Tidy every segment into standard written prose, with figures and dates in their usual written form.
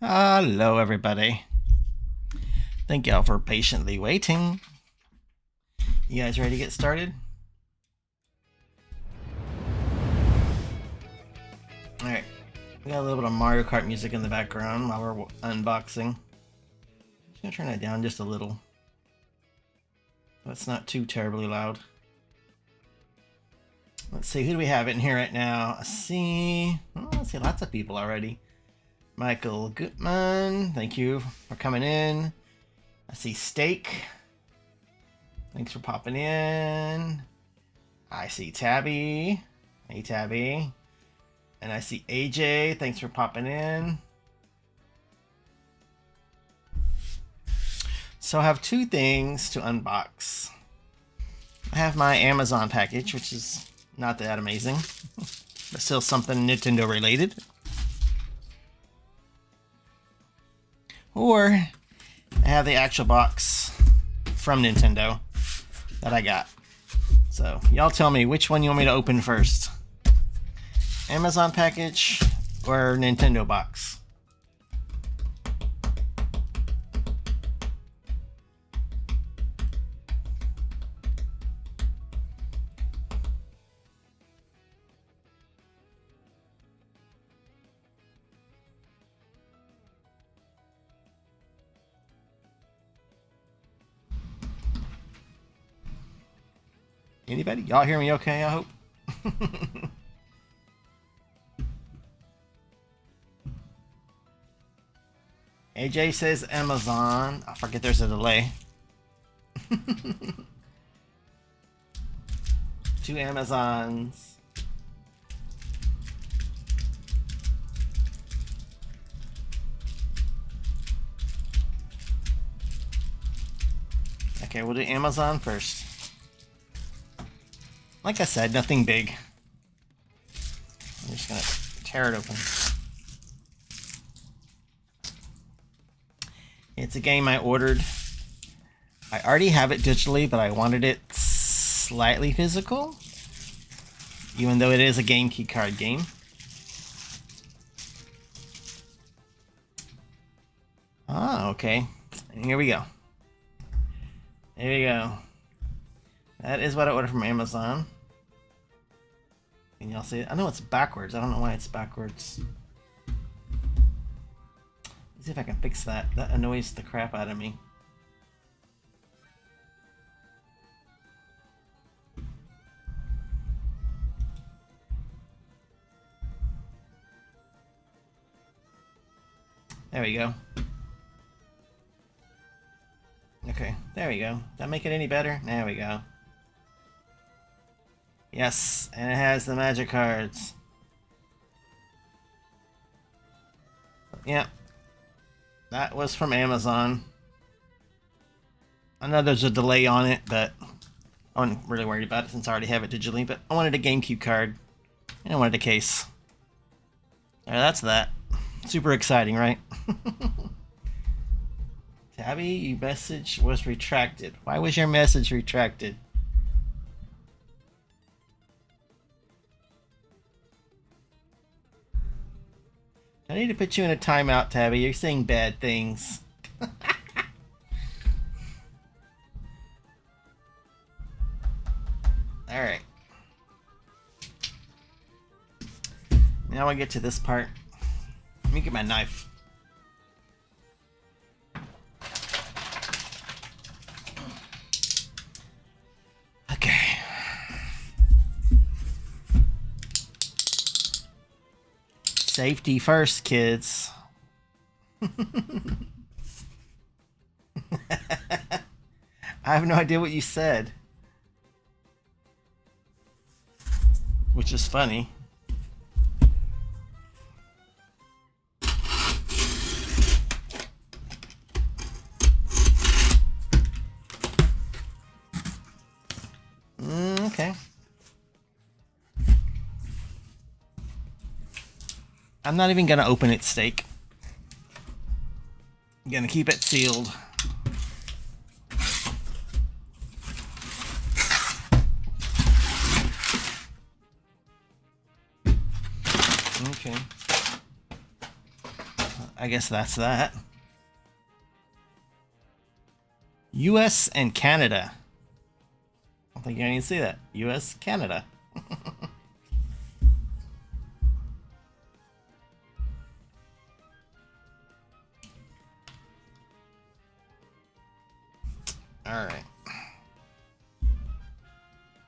Hello, everybody. Thank y'all for patiently waiting. You guys ready to get started? Alright, we got a little bit of Mario Kart music in the background while we're unboxing. I'm just gonna turn that down just a little, so it's not too terribly loud. Let's see, who do we have in here right now? I see lots of people already. Michael Gutman, thank you for coming in. I see Steak. Thanks for popping in. I see Tabby. Hey, Tabby. And I see AJ. Thanks for popping in. So I have two things to unbox. I have my Amazon package, which is not that amazing, but still something Nintendo related. Or I have the actual box from Nintendo that I got. So y'all tell me which one you want me to open first. Amazon package or Nintendo box? Anybody? Y'all hear me okay, I hope? AJ says Amazon. I forget there's a delay. Two Amazons. Okay, we'll do Amazon first. Like I said, nothing big. I'm just gonna tear it open. It's a game I ordered. I already have it digitally, but I wanted it slightly physical, even though it is a game key card game. Ah, okay. And here we go. There you go. That is what I ordered from Amazon. Can y'all see it? I know it's backwards. I don't know why it's backwards. Let's see if I can fix that. That annoys the crap out of me. There we go. Okay, there we go. Does that make it any better? There we go. Yes, and it has the magic cards. Yeah. That was from Amazon. I know there's a delay on it, but I'm not really worried about it since I already have it digitally, but I wanted a GameCube card. And I wanted a case. Alright, that's that. Super exciting, right? Tabby, your message was retracted. Why was your message retracted? I need to put you in a timeout, Tabby. You're saying bad things. Alright. Now I get to this part. Let me get my knife. Okay. Safety first, kids. I have no idea what you said. Which is funny. Okay. I'm not even gonna open it, Steak. I'm gonna keep it sealed. Okay. I guess that's that. US and Canada. I don't think you need to see that. US, Canada. Alright.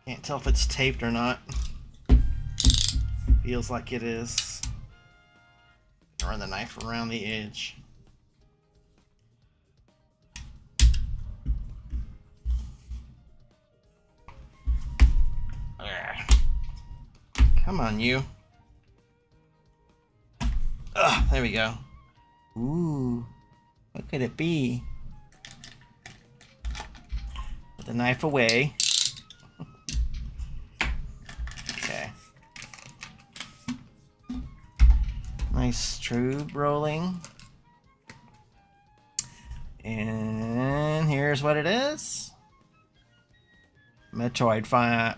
Can't tell if it's taped or not. Feels like it is. Run the knife around the edge. Come on, you. Ugh, there we go. Ooh, what could it be? Put the knife away. Okay. Nice tube rolling. And here's what it is. Metroid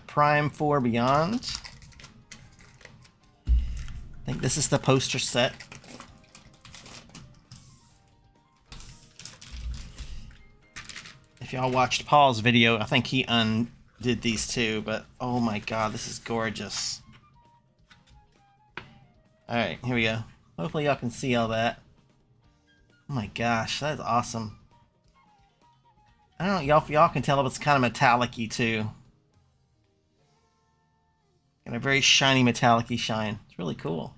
Prime 4 Beyond. I think this is the poster set. If y'all watched Paul's video, I think he undid these too, but oh my god, this is gorgeous. Alright, here we go. Hopefully y'all can see all that. Oh my gosh, that's awesome. I don't know if y'all can tell, but it's kind of metallic-y too. Got a very shiny metallic-y shine. It's really cool.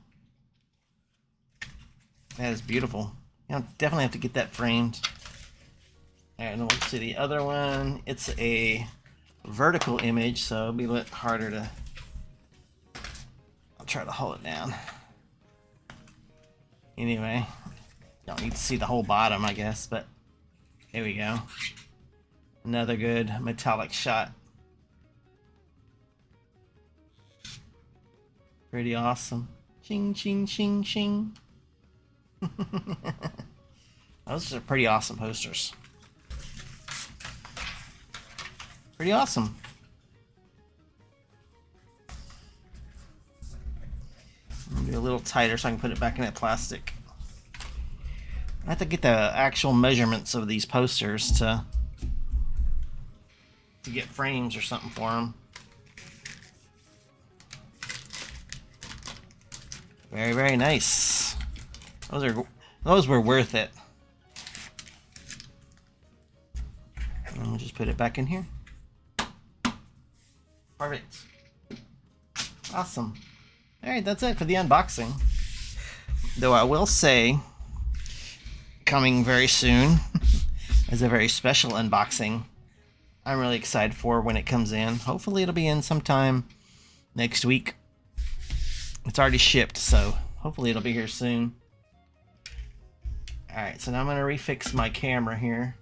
That is beautiful. You'll definitely have to get that framed. Alright, and we'll see the other one. It's a vertical image, so it'll be a bit harder to... I'll try to hold it down. Anyway, don't need to see the whole bottom, I guess, but here we go. Another good metallic shot. Pretty awesome. Ching, ching, ching, ching. Those are pretty awesome posters. Pretty awesome. Be a little tighter so I can put it back in that plastic. I have to get the actual measurements of these posters to get frames or something for them. Very, very nice. Those were worth it. And we'll just put it back in here. Perfect. Awesome. Alright, that's it for the unboxing. Though I will say, coming very soon is a very special unboxing I'm really excited for when it comes in. Hopefully it'll be in sometime next week. It's already shipped, so hopefully it'll be here soon. Alright, so now I'm going to refix my camera here.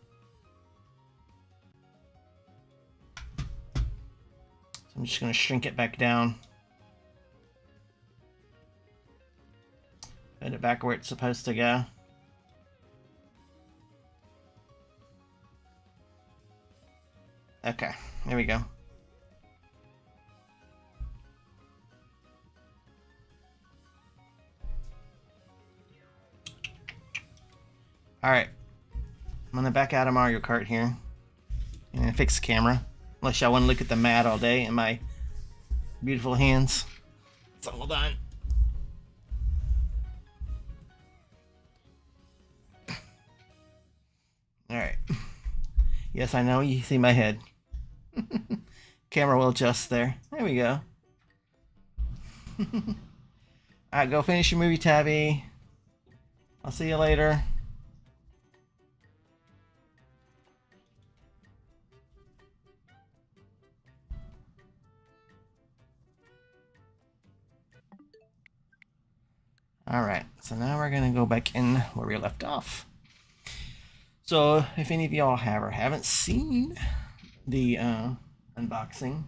So I'm just going to shrink it back down. Put it back where it's supposed to go. Okay, there we go. Alright, I'm gonna back out of Mario Kart here and fix the camera. Unless y'all want to look at the mat all day in my beautiful hands. So hold on. Alright. Yes, I know you see my head. Camera will adjust there. There we go. Alright, go finish your movie, Tabby. I'll see you later. Alright, so now we're going to go back in where we left off. So, if any of y'all have or haven't seen the unboxing,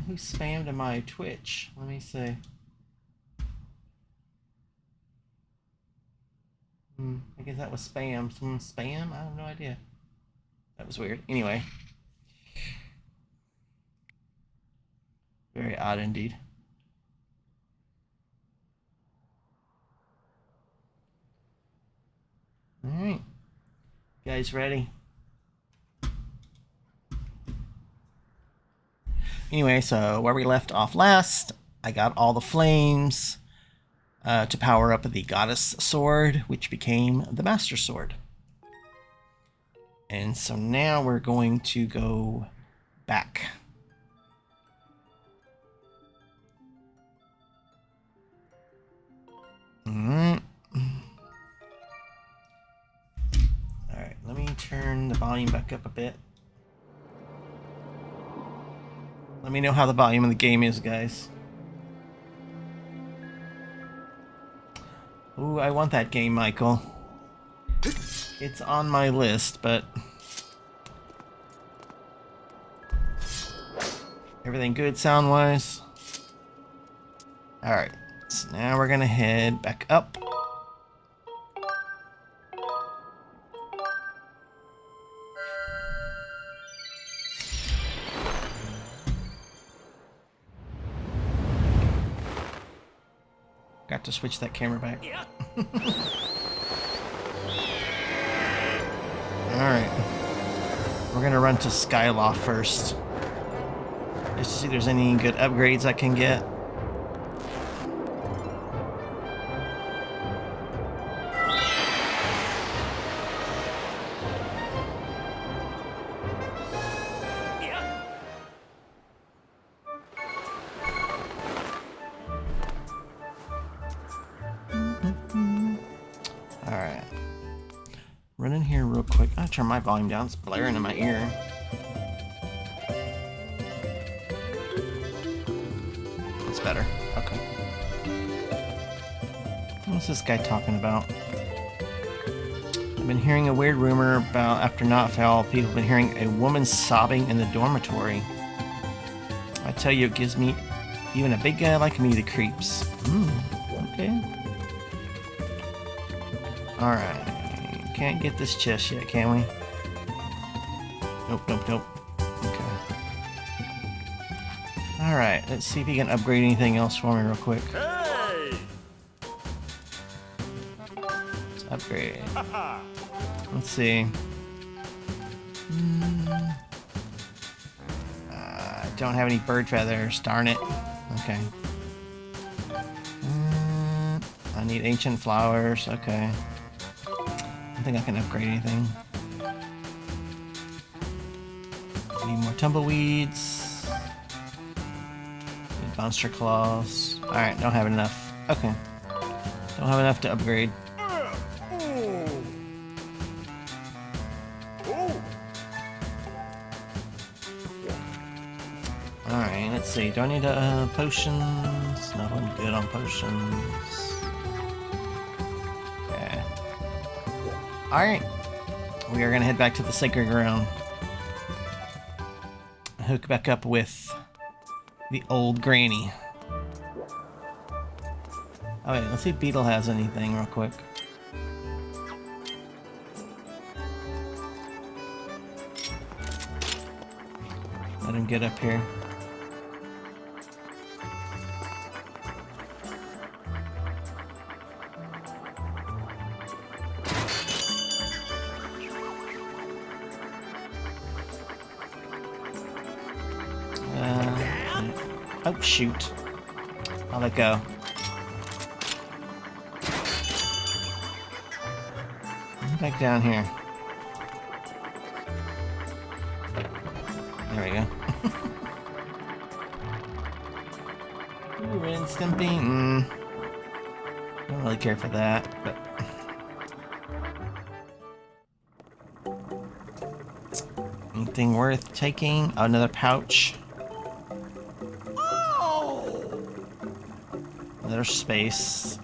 who spammed my Twitch? Let me see. I guess that was spam. Some spam? I have no idea. That was weird. Anyway. Very odd indeed. Alright. You guys ready? Anyway, so where we left off last, I got all the flames to power up the goddess sword, which became the master sword. And so now we're going to go back. Alright, let me turn the volume back up a bit. Let me know how the volume of the game is, guys. Ooh, I want that game, Michael. It's on my list, but... Everything good sound-wise? Alright, so now we're gonna head back up. Got to switch that camera back. Alright. We're gonna run to Skyward first. Just to see if there's any good upgrades I can get. Alright. Run in here real quick. I'll turn my volume down. It's blaring in my ear. That's better. Okay. What's this guy talking about? I've been hearing a weird rumor about after Nightfall, people have been hearing a woman sobbing in the dormitory. I tell you, it gives me, even a big guy like me, the creeps. Okay. Alright. Can't get this chest yet, can we? Nope, nope, nope. Okay. Alright, let's see if he can upgrade anything else for me real quick. Hey! Let's upgrade. Let's see. I don't have any bird feathers, darn it. Okay. I need ancient flowers, okay. I don't think I can upgrade anything. Need more tumbleweeds. Need monster claws. Alright, don't have enough. Okay. Don't have enough to upgrade. Alright, let's see. Do I need potions? No, I'm good on potions. Okay. Alright. We are going to head back to the sacred ground. Hook back up with the old granny. Oh wait, let's see if Beetle has anything real quick. Let him get up here. Oh, shoot. I'll let go. Back down here. There we go. Ooh, Ren Stimpy. Don't really care for that, but... Anything worth taking? Oh, another pouch. Another space.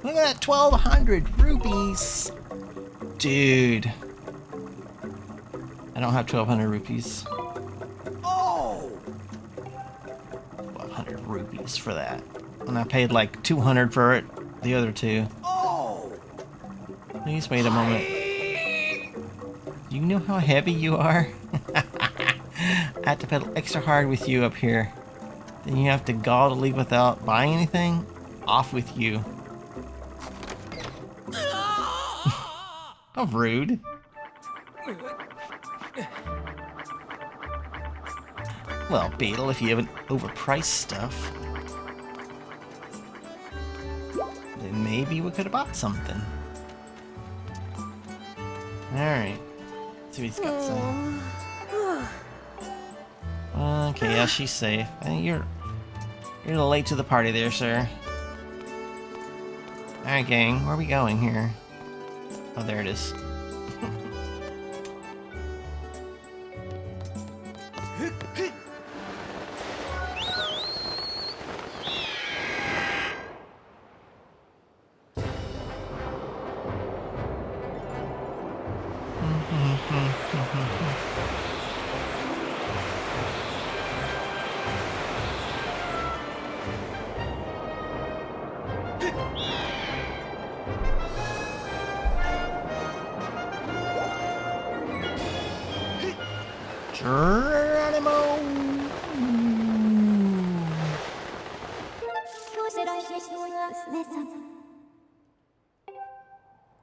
Look at that, 1,200 rupees! Dude. I don't have 1,200 rupees. Oh! 1,200 rupees for that. And I paid like 200 for it, the other two. Oh! Please wait a moment. Do you know how heavy you are? I have to pedal extra hard with you up here. Then you have to gall to leave without buying anything? Off with you. How rude. Well, Beetle, if you haven't overpriced stuff, then maybe we could have bought something. Alright. See what he's got to say. Okay, yeah, she's safe. You're a little late to the party there, sir. Alright, gang, where are we going here? Oh, there it is.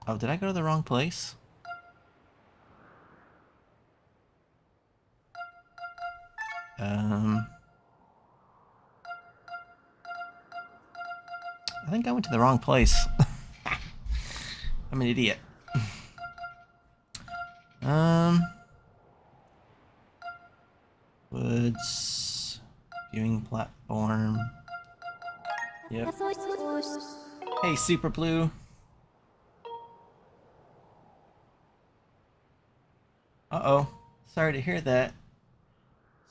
Oh, did I go to the wrong place? I think I went to the wrong place. I'm an idiot. Woods. Viewing platform. Yep. Hey, Super Blue. Uh-oh. Sorry to hear that,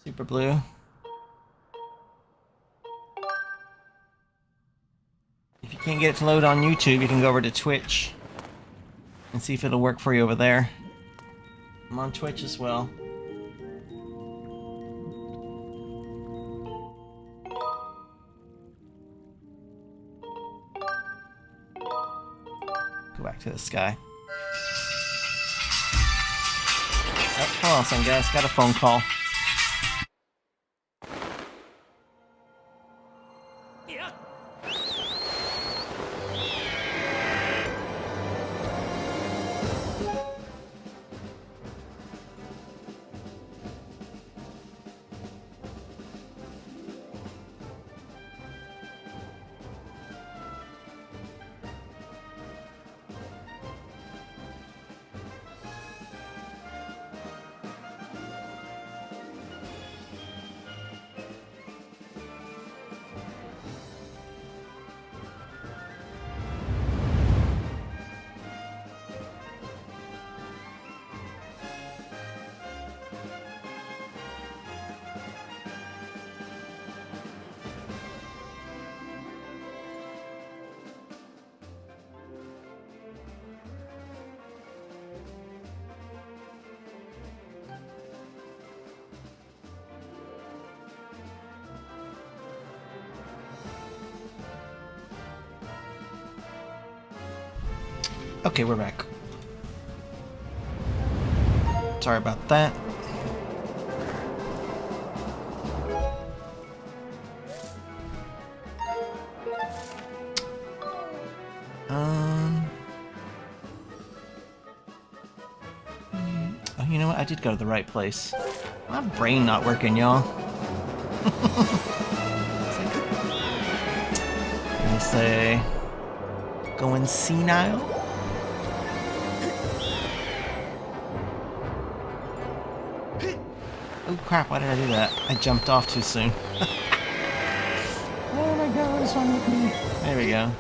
Super Blue. If you can't get it to load on YouTube, you can go over to Twitch and see if it'll work for you over there. I'm on Twitch as well. Go back to the sky. Oh, hold on a second, guys. Got a phone call. Okay, we're back. Sorry about that. Oh, you know what? I did go to the right place. My brain not working, y'all. Let me say, going senile. Oh crap, why did I do that? I jumped off too soon. Oh my god, what is wrong with me? There we go.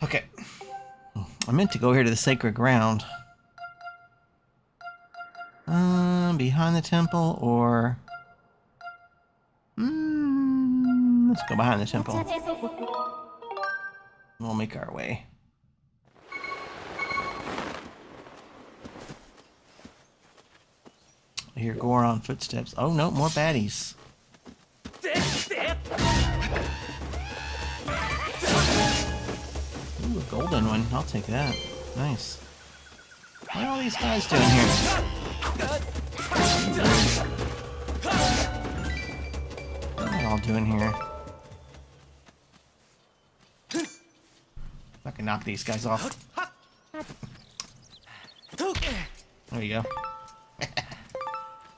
Okay. I meant to go here to the sacred ground. Behind the temple, or let's go behind the temple. We'll make our way. hear Goron footsteps. Oh no, more baddies. Ooh, a golden one. I'll take that. Nice. What are all these guys doing here? What are they all doing here? I can knock these guys off. There you go.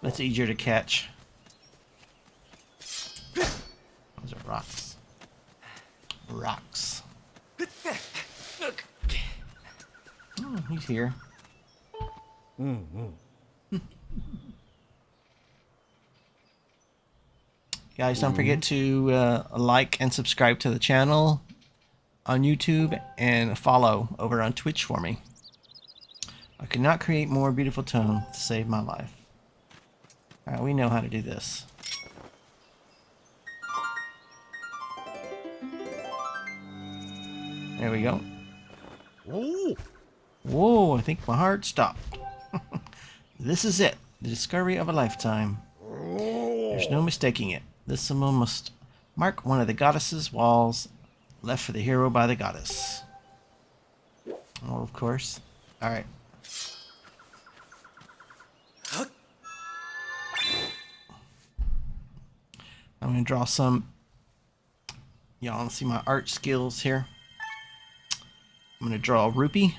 That's easier to catch. Those are rocks. Rocks. Oh, he's here. Guys, don't forget to like and subscribe to the channel on YouTube and follow over on Twitch for me. I could not create more beautiful tone to save my life. Alright, we know how to do this. There we go. Whoa! Whoa, I think my heart stopped. This is it. The discovery of a lifetime. There's no mistaking it. This symbol must mark one of the goddess's walls left for the hero by the goddess. Oh, of course. Alright. I'm going to draw some. Y'all want to see my art skills here? I'm going to draw a rupee.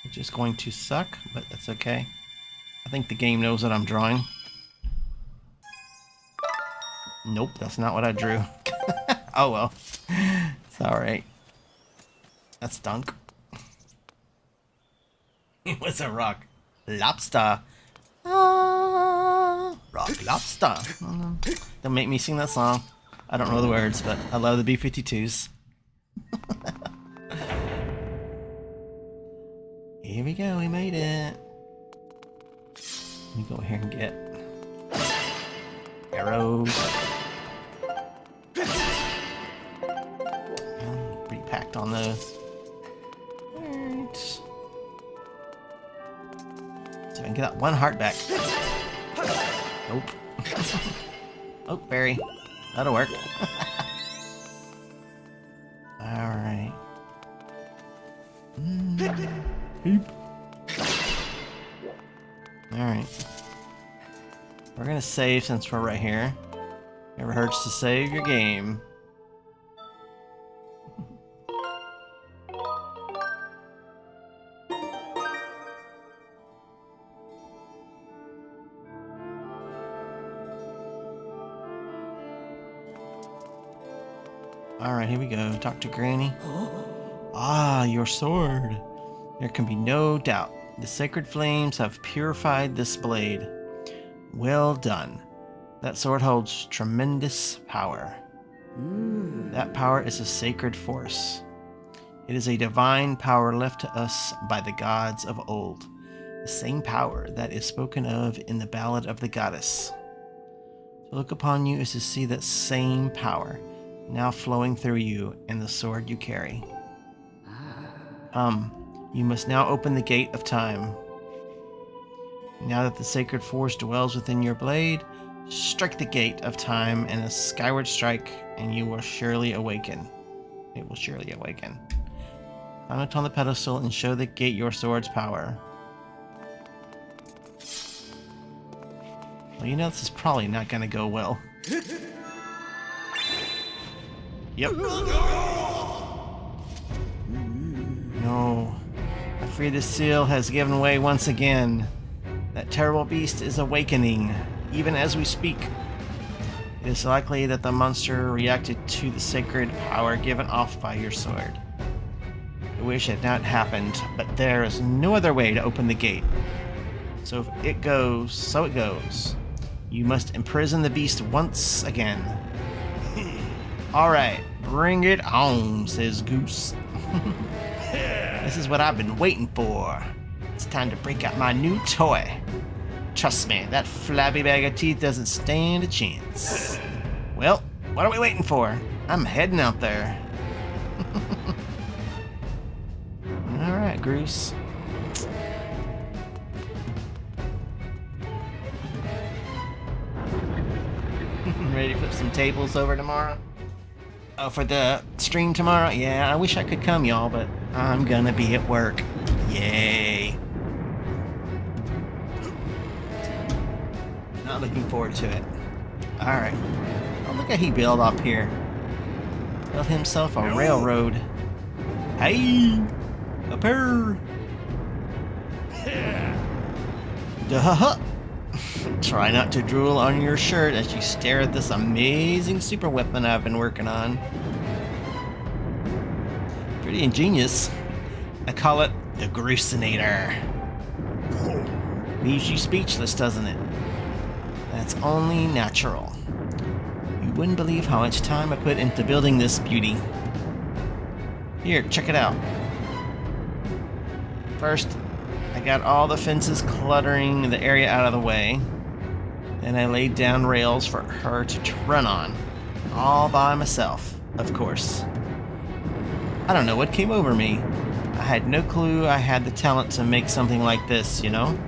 Which is going to suck, but that's okay. I think the game knows what I'm drawing. Nope, that's not what I drew. Oh well. It's alright. That stunk. It was a rock lobster. Rock lobster. Don't make me sing that song. I don't know the words, but I love the B-52s. Here we go, we made it. Let me go here and get arrows. Pretty packed on those. Alright. So I can get that one heart back. Nope. Oh, berry. That'll work. Alright. Alright. We're gonna save since we're right here. Never hurts to save your game. Alright, here we go. Talk to Granny. Ah, your sword. There can be no doubt. The sacred flames have purified this blade. Well done. That sword holds tremendous power. That power is a sacred force. It is a divine power left to us by the gods of old. The same power that is spoken of in the Ballad of the Goddess. To look upon you is to see that same power now flowing through you and the sword you carry. You must now open the gate of time. Now that the sacred force dwells within your blade, strike the gate of time and a skyward strike, and you will surely awaken. It will surely awaken. Climb it on the pedestal and show the gate your sword's power. Well, you know this is probably not going to go well. Yep. No. I fear the seal has given way once again. That terrible beast is awakening, even as we speak. It is likely that the monster reacted to the sacred power given off by your sword. I wish it had not happened, but there is no other way to open the gate. So if it goes, so it goes. You must imprison the beast once again. Alright, bring it on, says Goose. This is what I've been waiting for. It's time to break out my new toy. Trust me, that flabby bag of teeth doesn't stand a chance. Well, what are we waiting for? I'm heading out there. Alright, Goose. ready to flip some tables over tomorrow. Oh, for the stream tomorrow? Yeah, I wish I could come, y'all, but I'm gonna be at work. Yay. Not looking forward to it. Alright. Oh, look at he built up here. Built himself a railroad. Hey! Up here! Duh! Try not to drool on your shirt as you stare at this amazing super weapon I've been working on. Pretty ingenious. I call it the Grucinator. Leaves you speechless, doesn't it? That's only natural. You wouldn't believe how much time I put into building this beauty. Here, check it out. First, I got all the fences cluttering the area out of the way. Then I laid down rails for her to run on. All by myself, of course. I don't know what came over me. I had no clue I had the talent to make something like this, you know?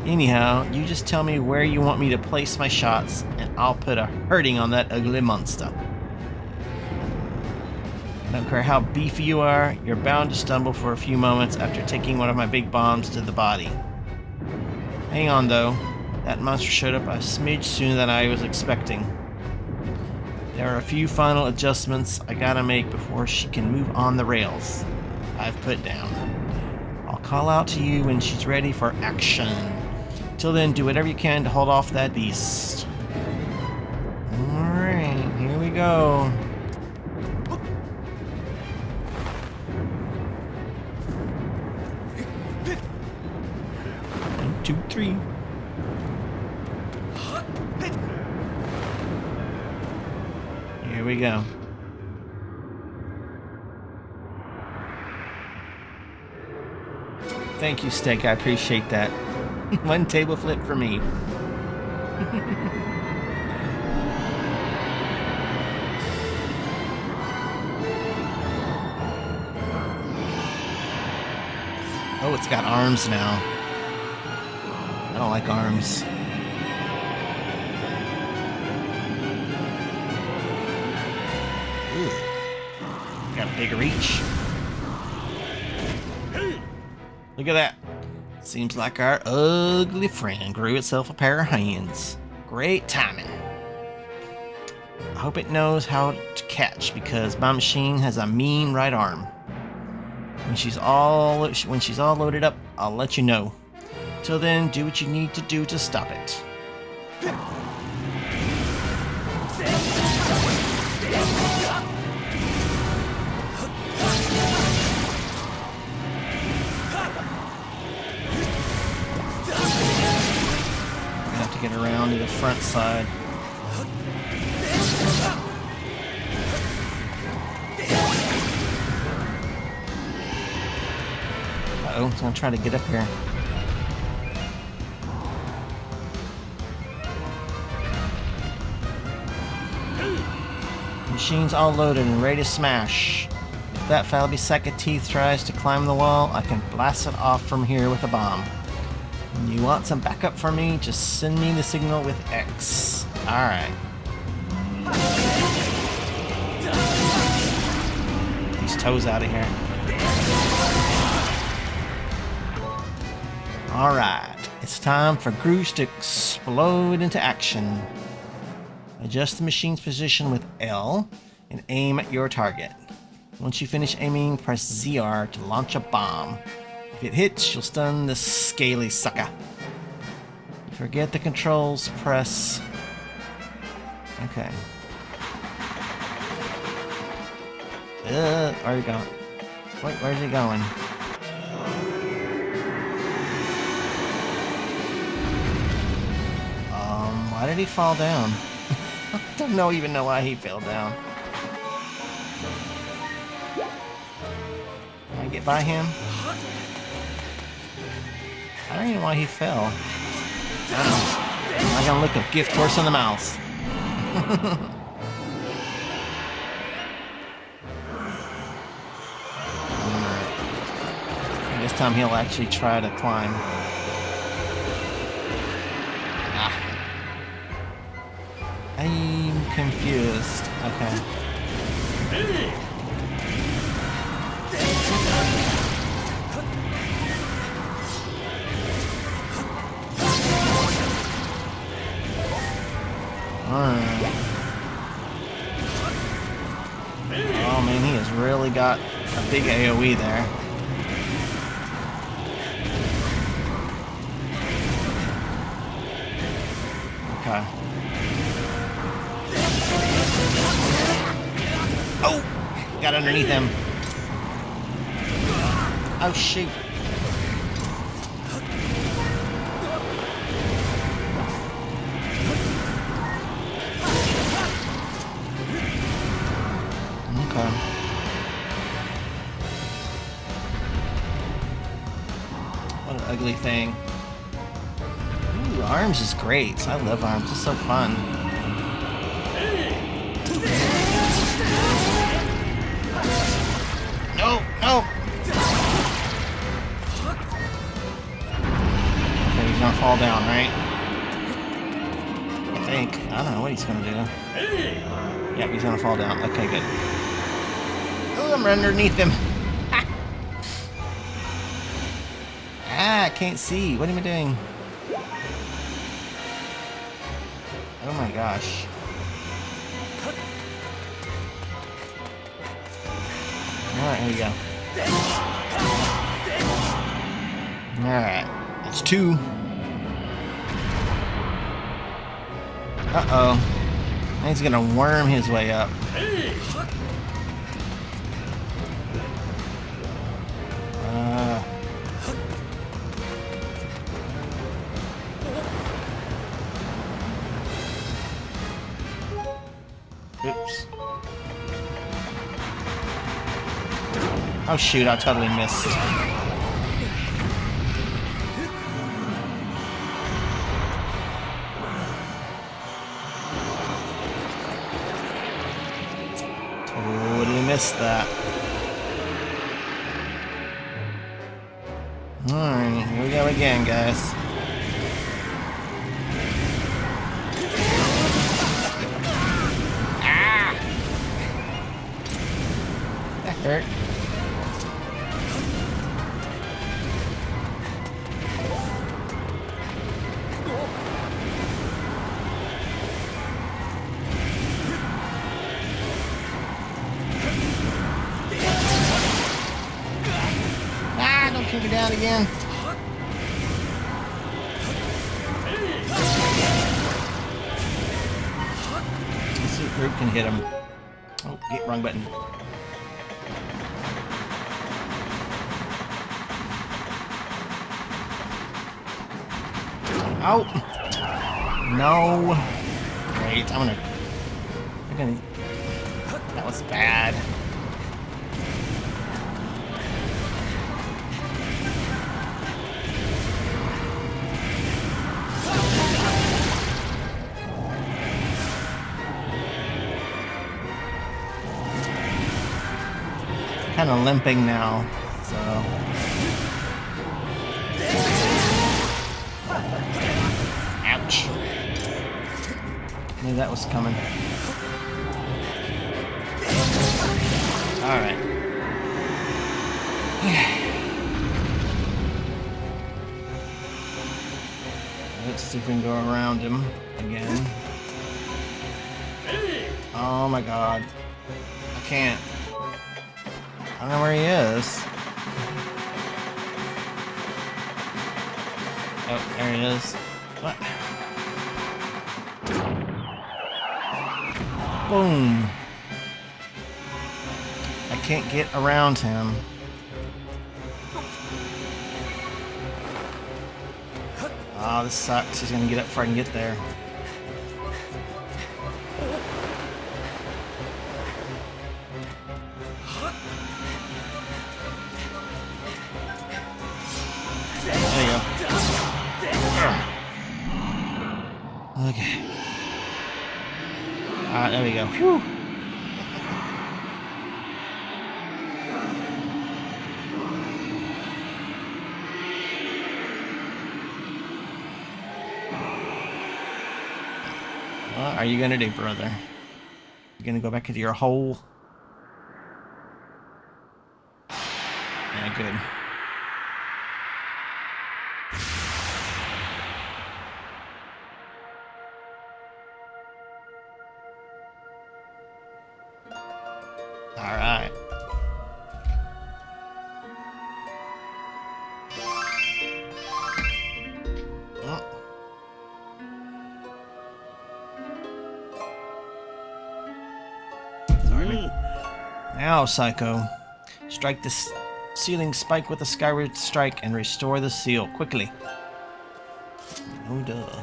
Anyhow, you just tell me where you want me to place my shots, and I'll put a hurting on that ugly monster. I don't care how beefy you are, you're bound to stumble for a few moments after taking one of my big bombs to the body. Hang on though, that monster showed up a smidge sooner than I was expecting. There are a few final adjustments I gotta make before she can move on the rails I've put down. I'll call out to you when she's ready for action. Till then, do whatever you can to hold off that beast. Alright, here we go. 1, 2, 3. Here we go. Thank you, Steak. I appreciate that. One table flip for me. Oh, it's got arms now. I don't like arms. Ooh. Got a big reach. Look at that. Seems like our ugly friend grew itself a pair of hands. Great timing. I hope it knows how to catch because my machine has a mean right arm. When she's all loaded up, I'll let you know. Till then, do what you need to do to stop it. Get around to the front side. Uh-oh, it's gonna try to get up here. Machine's all loaded and ready to smash. If that falby sack of teeth tries to climb the wall, I can blast it off from here with a bomb. When you want some backup from me, just send me the signal with X. Alright. These toes out of here. Alright. It's time for Groose to explode into action. Adjust the machine's position with L and aim at your target. Once you finish aiming, press ZR to launch a bomb. If it hits, you'll stun this scaly sucker. Forget the controls, press... Okay. Where are you going? Wait, where's he going? Why did he fall down? I don't even know why he fell down. Can I get by him? I don't even know why he fell. I'm not gonna look a gift horse in the mouth. Alright. This time he'll actually try to climb. Ah. Hey. confused. Okay. Alright. Oh man, he has really got a big AoE there. Okay. Oh! Got underneath him. Oh shoot. Okay. What an ugly thing. Ooh, arms is great. I love arms. It's so fun. No, no. Okay, he's gonna fall down, right? I think. I don't know what he's gonna do. Yep, he's gonna fall down. Okay, good. Oh, I'm underneath him. Ah, I can't see. What am I doing? Oh my gosh. Alright, here we go. Alright. That's 2. Uh-oh. He's gonna worm his way up. Oops. Oh shoot, I totally missed. Totally missed that. Alright, here we go again, guys. Ah! That hurt. Kick it down again. Let's see if Group can hit him. Oh, get wrong button. Oh! No! Great, that was bad. Kind of limping now, so. Ouch. Knew that was coming. Alright. Let's see if we can go around him again. Oh my god. I can't. I don't know where he is. Oh, there he is. What? Boom. I can't get around him. Oh, this sucks. He's gonna get up before I can get there. There you go. Okay. Alright, there we go. Whew. What are you gonna do, brother? You're gonna go back into your hole. Yeah, good. All right. Now, Psycho, strike the ceiling spike with a Skyward strike and restore the seal quickly. Oh, duh.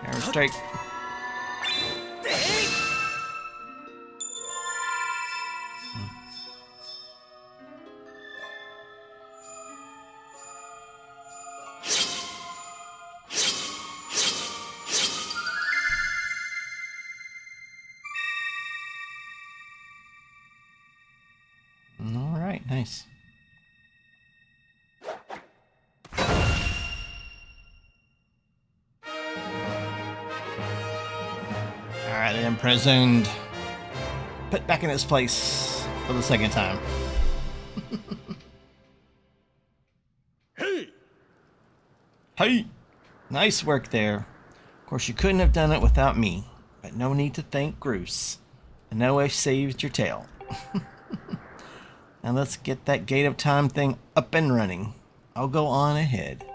Skyward strike. All right, nice. All right, imprisoned. Put back in its place for the second time. Hey! Hey! Nice work there. Of course, you couldn't have done it without me, but no need to thank Bruce. I know I saved your tail. Now let's get that Gate of Time thing up and running. I'll go on ahead.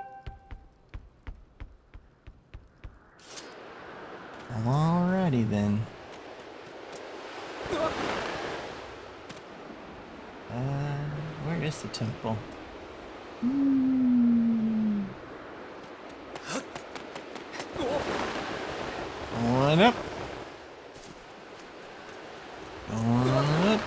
Alrighty then. Where is the temple? On up. On up.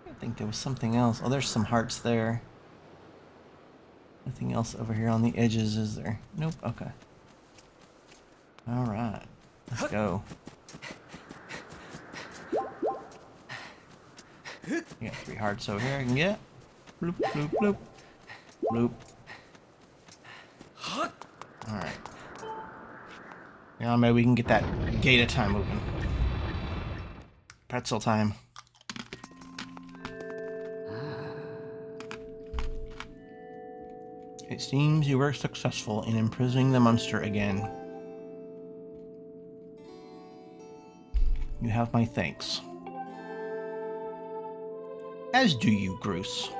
I think there was something else. Oh, there's some hearts there. Nothing else over here on the edges, is there? Nope. Okay. All right. Let's go. We got 3 hearts over here I can get. Bloop, bloop, bloop. Bloop. Alright. Now maybe we can get that Gate of Time moving. Pretzel time. It seems you were successful in imprisoning the monster again. You have my thanks. As do you, Bruce.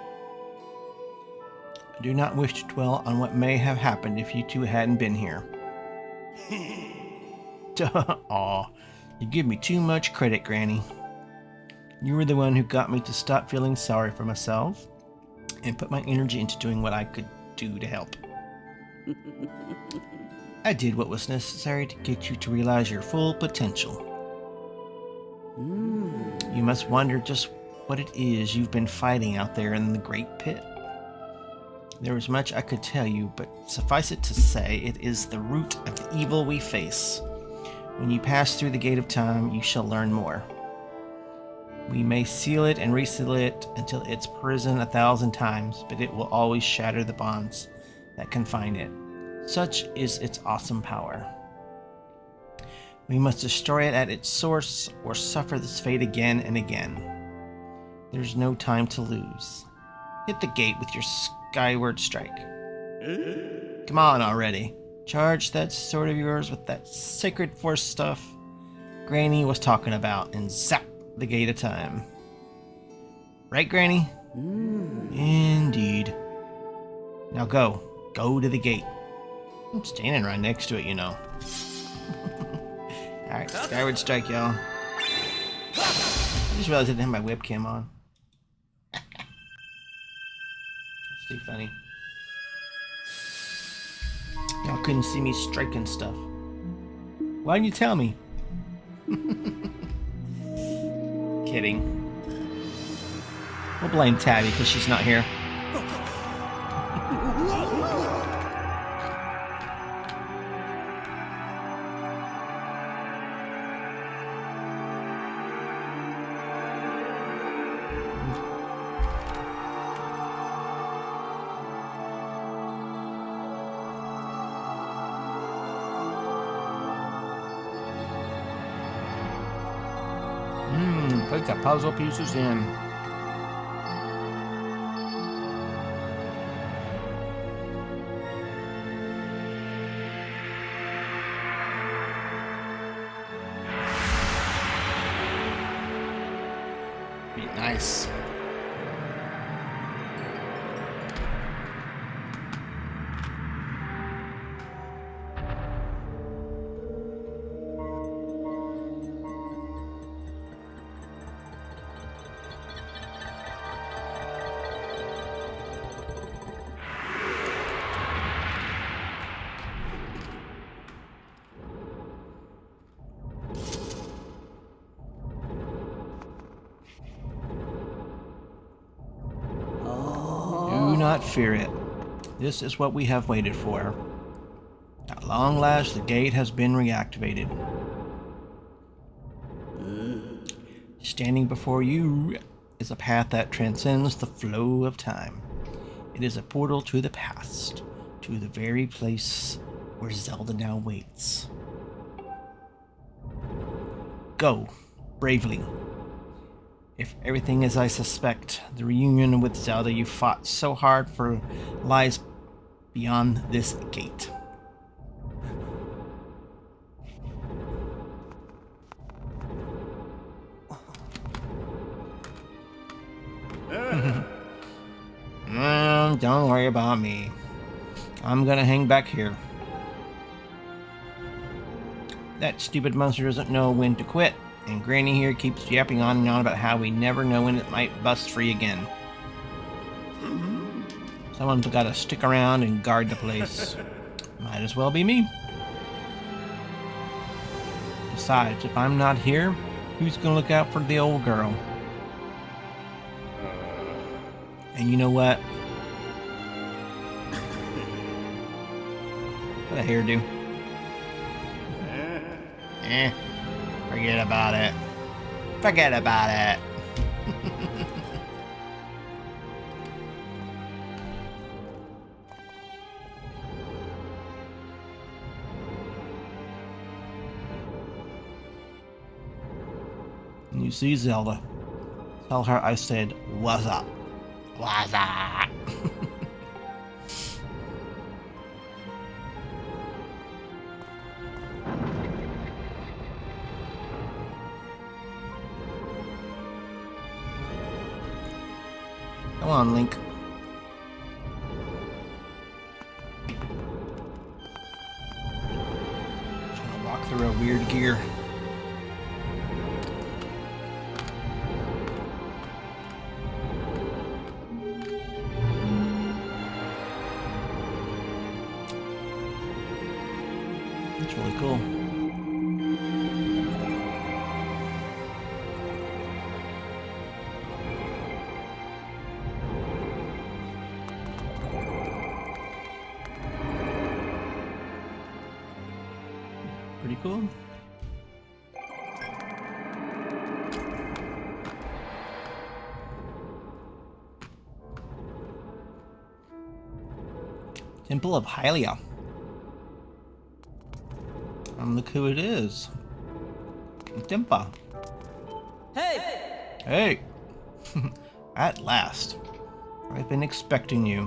I do not wish to dwell on what may have happened if you two hadn't been here. Aw, you give me too much credit, Granny. You were the one who got me to stop feeling sorry for myself and put my energy into doing what I could do to help. I did what was necessary to get you to realize your full potential. You must wonder just what it is you've been fighting out there in the Great Pit. There is much I could tell you, but suffice it to say, it is the root of the evil we face. When you pass through the Gate of Time, you shall learn more. We may seal it and reseal it until it's prison 1,000 times, but it will always shatter the bonds that confine it. Such is its awesome power. We must destroy it at its source, or suffer this fate again and again. There's no time to lose. Hit the gate with your Skyward strike. Come on already. Charge that sword of yours with that sacred force stuff Granny was talking about and zap the Gate of Time. Right, Granny? Indeed. Now go. Go to the gate. I'm standing right next to it, you know. Alright, Skyward strike, y'all. I just realized I didn't have my webcam on. That's too funny. Y'all couldn't see me striking stuff. Why didn't you tell me? Kidding. We'll blame Tabby because she's not here. Put the puzzle pieces in. Be nice. Do not fear it. This is what we have waited for. At long last, the gate has been reactivated. Standing before you is a path that transcends the flow of time. It is a portal to the past, to the very place where Zelda now waits. Go, bravely. If everything is I suspect, the reunion with Zelda you fought so hard for lies beyond this gate. Don't worry about me. I'm gonna hang back here. That stupid monster doesn't know when to quit, and Granny here keeps yapping on and on about how we never know when it might bust free again. Someone's gotta stick around and guard the place. Might as well be me. Besides, if I'm not here, who's gonna look out for the old girl? And you know what? What a hairdo. Forget about it. Forget about it. You see Zelda. Tell her I said, what's up? What's up? Come on, Link. Just gonna walk through a weird gear. That's really cool. Pretty cool. Temple of Hylia. And look who it is. Timpa. Hey! Hey! At last. I've been expecting you.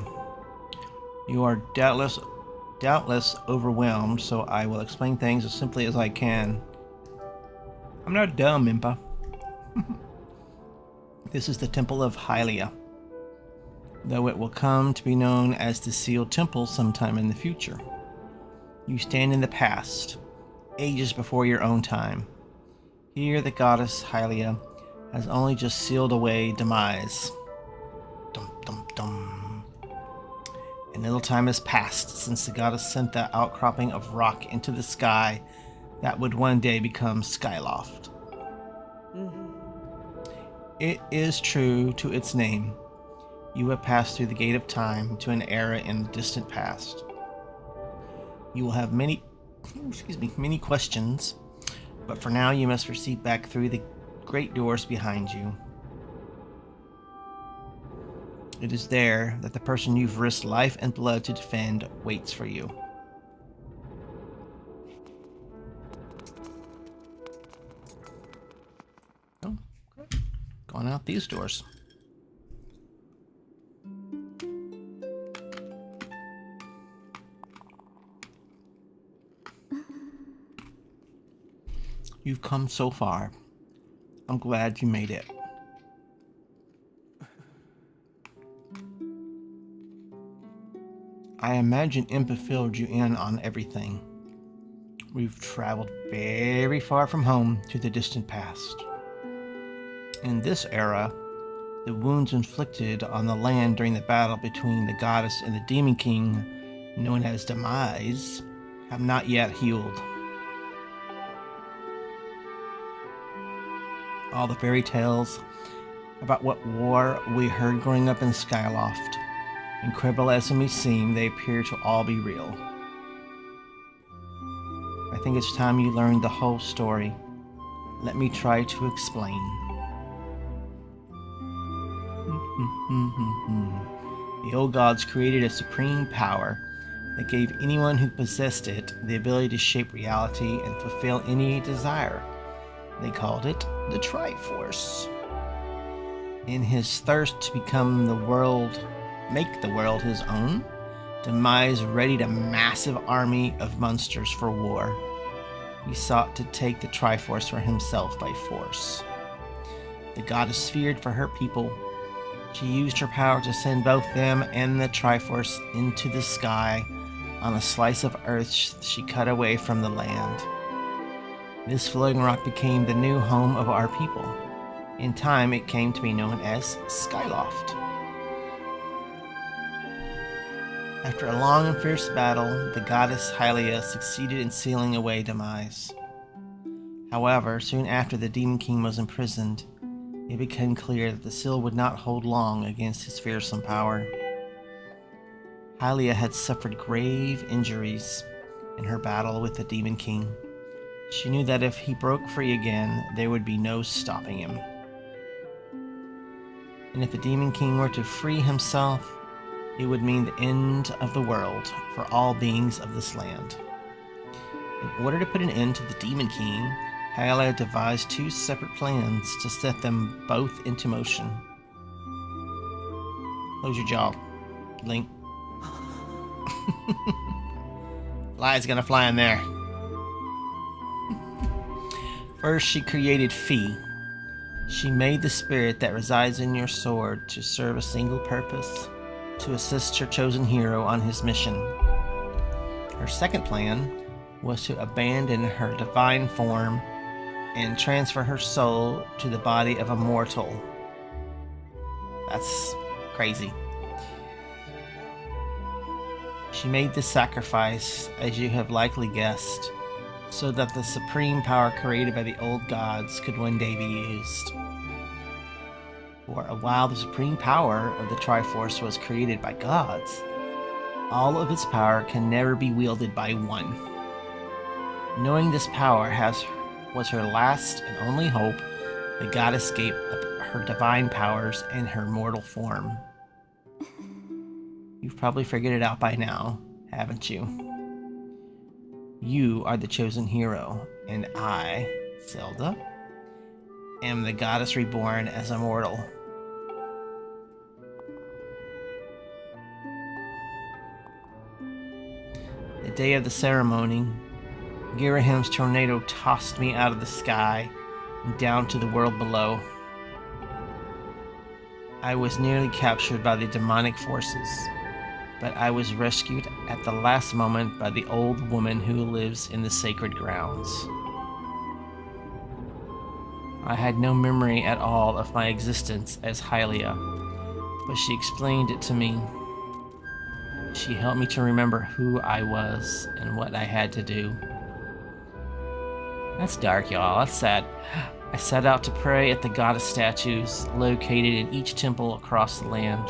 You are doubtless overwhelmed, so I will explain things as simply as I can. I'm not dumb, Impa. This is the Temple of Hylia, though it will come to be known as the Sealed Temple sometime in the future. You stand in the past, ages before your own time. Here the goddess Hylia has only just sealed away demise. Dum dum dum. And little time has passed since the goddess sent that outcropping of rock into the sky that would one day become Skyloft. It is true to its name. You have passed through the gate of time to an era in the distant past. You will have many questions, but for now you must proceed back through the great doors behind you. It is there that the person you've risked life and blood to defend waits for you. Oh. Going out these doors. You've come so far. I'm glad you made it. I imagine Impa filled you in on everything. We've traveled very far from home to the distant past. In this era, the wounds inflicted on the land during the battle between the goddess and the Demon King, known as Demise, have not yet healed. All the fairy tales about what war we heard growing up in Skyloft, incredible as they may seem, they appear to all be real. I think it's time you learned the whole story. Let me try to explain. The old gods created a supreme power that gave anyone who possessed it the ability to shape reality and fulfill any desire. They called it the Triforce. In his thirst to become make the world his own, Demise readied a massive army of monsters for war. He sought to take the Triforce for himself by force. The goddess feared for her people. She used her power to send both them and the Triforce into the sky on a slice of earth she cut away from the land. This floating rock became the new home of our people. In time, it came to be known as Skyloft. After a long and fierce battle, the goddess Hylia succeeded in sealing away Demise. However, soon after the Demon King was imprisoned, it became clear that the seal would not hold long against his fearsome power. Hylia had suffered grave injuries in her battle with the Demon King. She knew that if he broke free again, there would be no stopping him. And if the Demon King were to free himself, it would mean the end of the world for all beings of this land. In order to put an end to the Demon King, Hylia devised two separate plans to set them both into motion. Close your jaw, Link. Fly's gonna fly in there. First, she created Fi. She made the spirit that resides in your sword to serve a single purpose: to assist her chosen hero on his mission. Her second plan was to abandon her divine form and transfer her soul to the body of a mortal. That's crazy. She made this sacrifice, as you have likely guessed, so that the supreme power created by the old gods could one day be used. For a while, the supreme power of the Triforce was created by gods. All of its power can never be wielded by one. Knowing this power was her last and only hope, the goddess gave up her divine powers and her mortal form. You've probably figured it out by now, haven't you? You are the chosen hero, and I, Zelda, am the goddess reborn as a mortal. The day of the ceremony, Girahim's tornado tossed me out of the sky and down to the world below. I was nearly captured by the demonic forces, but I was rescued at the last moment by the old woman who lives in the sacred grounds. I had no memory at all of my existence as Hylia, but she explained it to me. She helped me to remember who I was and what I had to do. That's dark, y'all. That's sad. I set out to pray at the goddess statues located in each temple across the land.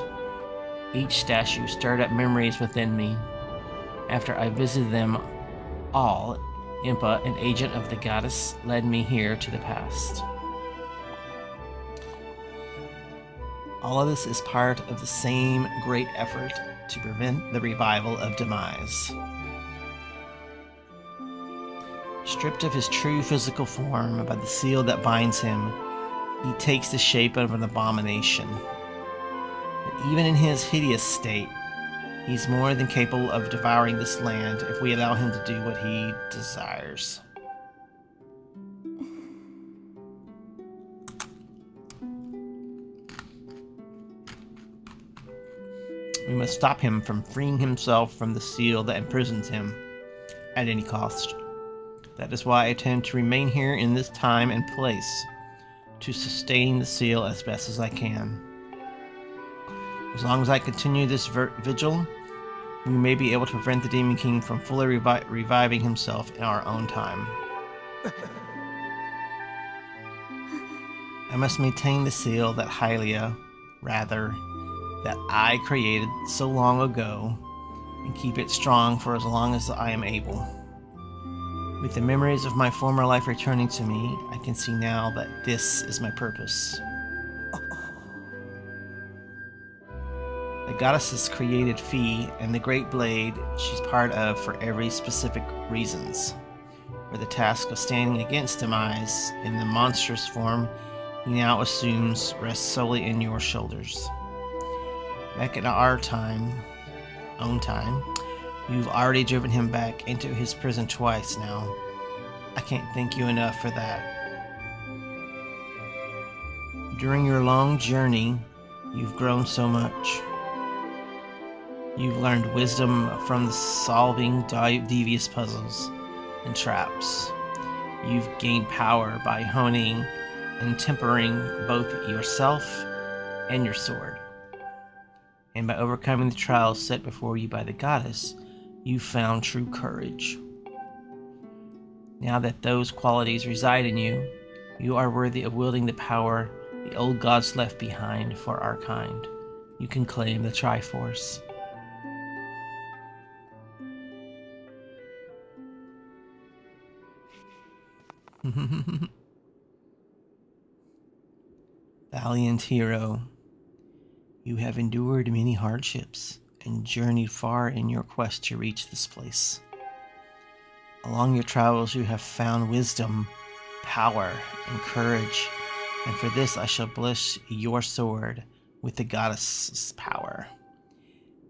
Each statue stirred up memories within me. After I visited them all, Impa, an agent of the goddess, led me here to the past. All of this is part of the same great effort to prevent the revival of Demise. Stripped of his true physical form by the seal that binds him, he takes the shape of an abomination. But even in his hideous state, he's more than capable of devouring this land if we allow him to do what he desires. We must stop him from freeing himself from the seal that imprisons him at any cost. That is why I intend to remain here in this time and place to sustain the seal as best as I can. As long as I continue this vigil, we may be able to prevent the Demon King from fully reviving himself in our own time. I must maintain the seal that that I created so long ago, and keep it strong for as long as I am able. With the memories of my former life returning to me, I can see now that this is my purpose. The goddesses created Fee and the great blade she's part of for every specific reasons. For the task of standing against Demise in the monstrous form he now assumes rests solely in your shoulders. Back in our own time, you've already driven him back into his prison twice now. I can't thank you enough for that. During your long journey, you've grown so much. You've learned wisdom from solving devious puzzles and traps. You've gained power by honing and tempering both yourself and your sword. And by overcoming the trials set before you by the goddess, you found true courage. Now that those qualities reside in you, you are worthy of wielding the power the old gods left behind for our kind. You can claim the Triforce. Valiant hero, you have endured many hardships and journeyed far in your quest to reach this place. Along your travels you have found wisdom, power, and courage, and for this I shall bless your sword with the goddess's power.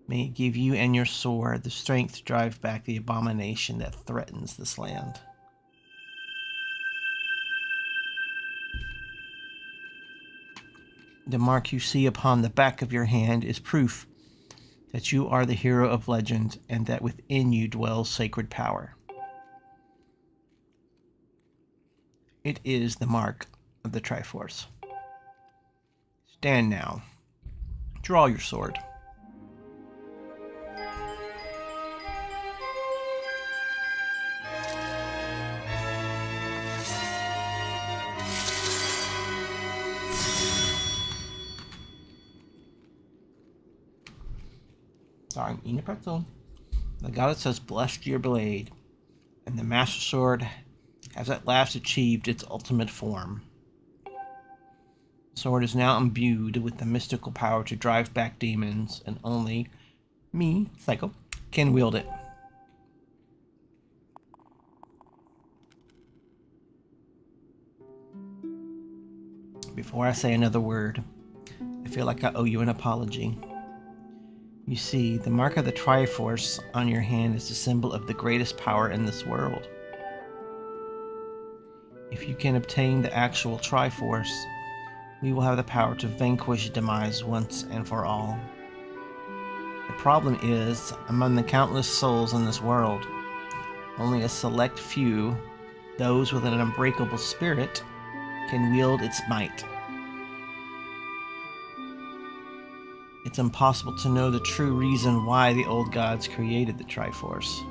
May it give you and your sword the strength to drive back the abomination that threatens this land. The mark you see upon the back of your hand is proof that you are the hero of legend and that within you dwells sacred power. It is the mark of the Triforce. Stand now. Draw your sword. Sorry, eating a pretzel. The goddess has blessed your blade, and the Master Sword has at last achieved its ultimate form. The sword is now imbued with the mystical power to drive back demons, and only me, Psycho, can wield it. Before I say another word, I feel like I owe you an apology. You see, the mark of the Triforce on your hand is the symbol of the greatest power in this world. If you can obtain the actual Triforce, we will have the power to vanquish Demise once and for all. The problem is, among the countless souls in this world, only a select few, those with an unbreakable spirit, can wield its might. It's impossible to know the true reason why the old gods created the Triforce.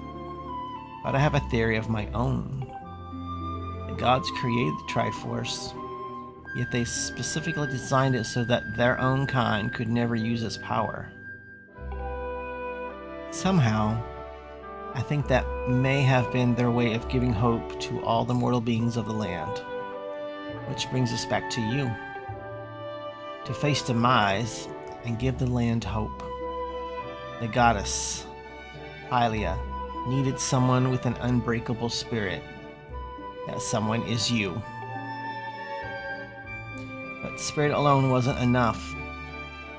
But I have a theory of my own. The gods created the Triforce, yet they specifically designed it so that their own kind could never use its power. Somehow, I think that may have been their way of giving hope to all the mortal beings of the land. Which brings us back to you. To face Demise and give the land hope. The goddess, Hylia, needed someone with an unbreakable spirit. That someone is you. But spirit alone wasn't enough.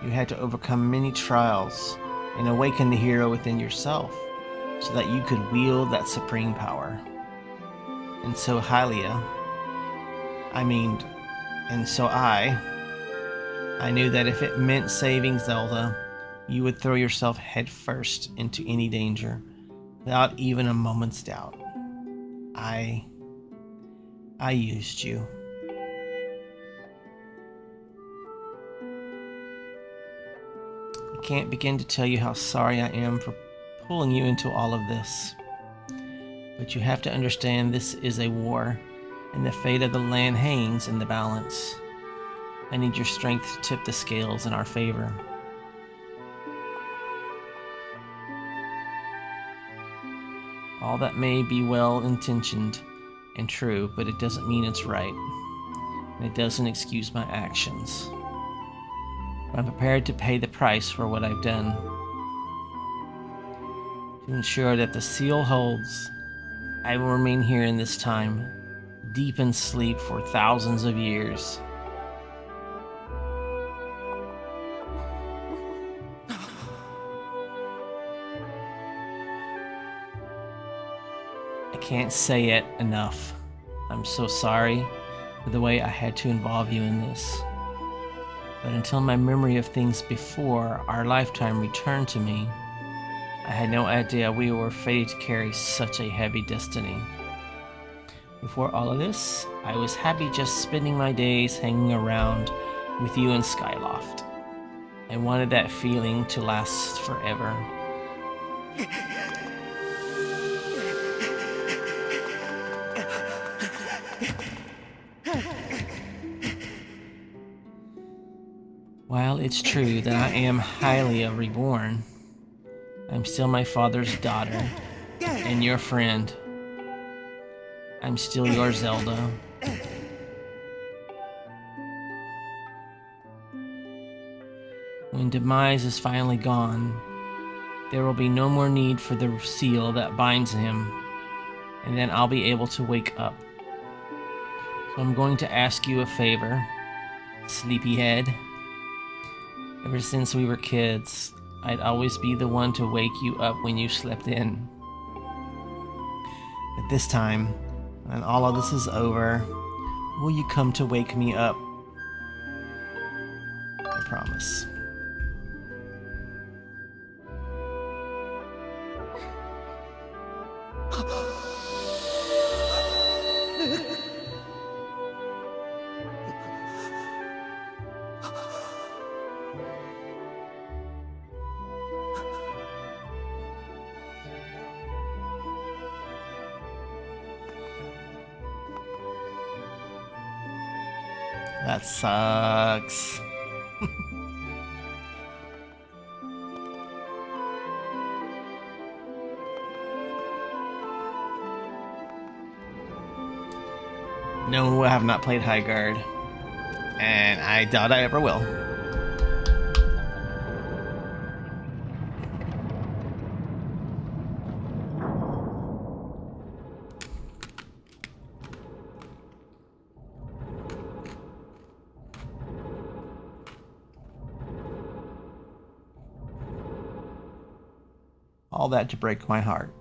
You had to overcome many trials and awaken the hero within yourself so that you could wield that supreme power. And so Hylia, and so I knew that if it meant saving Zelda, you would throw yourself headfirst into any danger without even a moment's doubt. I used you. I can't begin to tell you how sorry I am for pulling you into all of this. But you have to understand this is a war, and the fate of the land hangs in the balance. I need your strength to tip the scales in our favor. All that may be well-intentioned and true, but it doesn't mean it's right, and it doesn't excuse my actions. I'm prepared to pay the price for what I've done. To ensure that the seal holds, I will remain here in this time, deep in sleep for thousands of years. I can't say it enough. I'm so sorry for the way I had to involve you in this. But until my memory of things before our lifetime returned to me, I had no idea we were fated to carry such a heavy destiny. Before all of this, I was happy just spending my days hanging around with you in Skyloft. I wanted that feeling to last forever. While it's true that I am Hylia reborn, I'm still my father's daughter and your friend. I'm still your Zelda. When Demise is finally gone, there will be no more need for the seal that binds him, and then I'll be able to wake up. So I'm going to ask you a favor, sleepyhead. Ever since we were kids, I'd always be the one to wake you up when you slept in. But this time, when all of this is over, will you come to wake me up? I promise. That sucks. No, I have not played Highguard, and I doubt I ever will. All that to break my heart.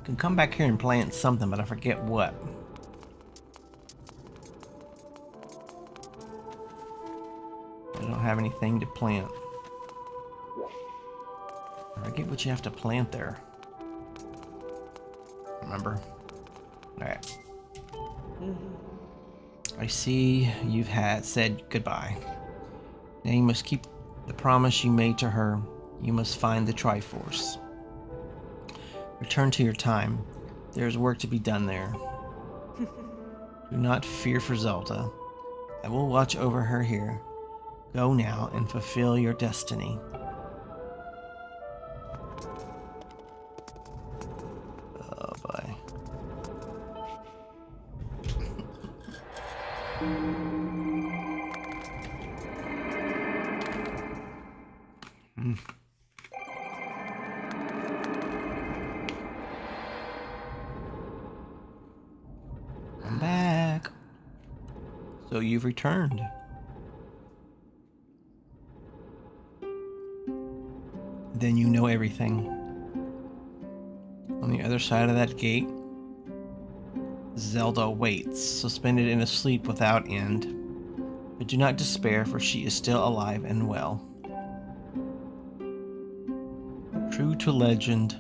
Can come back here and plant something, but I forget what. I don't have anything to plant. I forget what you have to plant there. Remember? Alright. I see you've said goodbye. Now you must keep the promise you made to her. You must find the Triforce. Return to your time. There is work to be done there. Do not fear for Zelda. I will watch over her here. Go now and fulfill your destiny. Oh boy. So you've returned. Then you know everything. On the other side of that gate, Zelda waits, suspended in a sleep without end. But do not despair, for she is still alive and well. True to legend,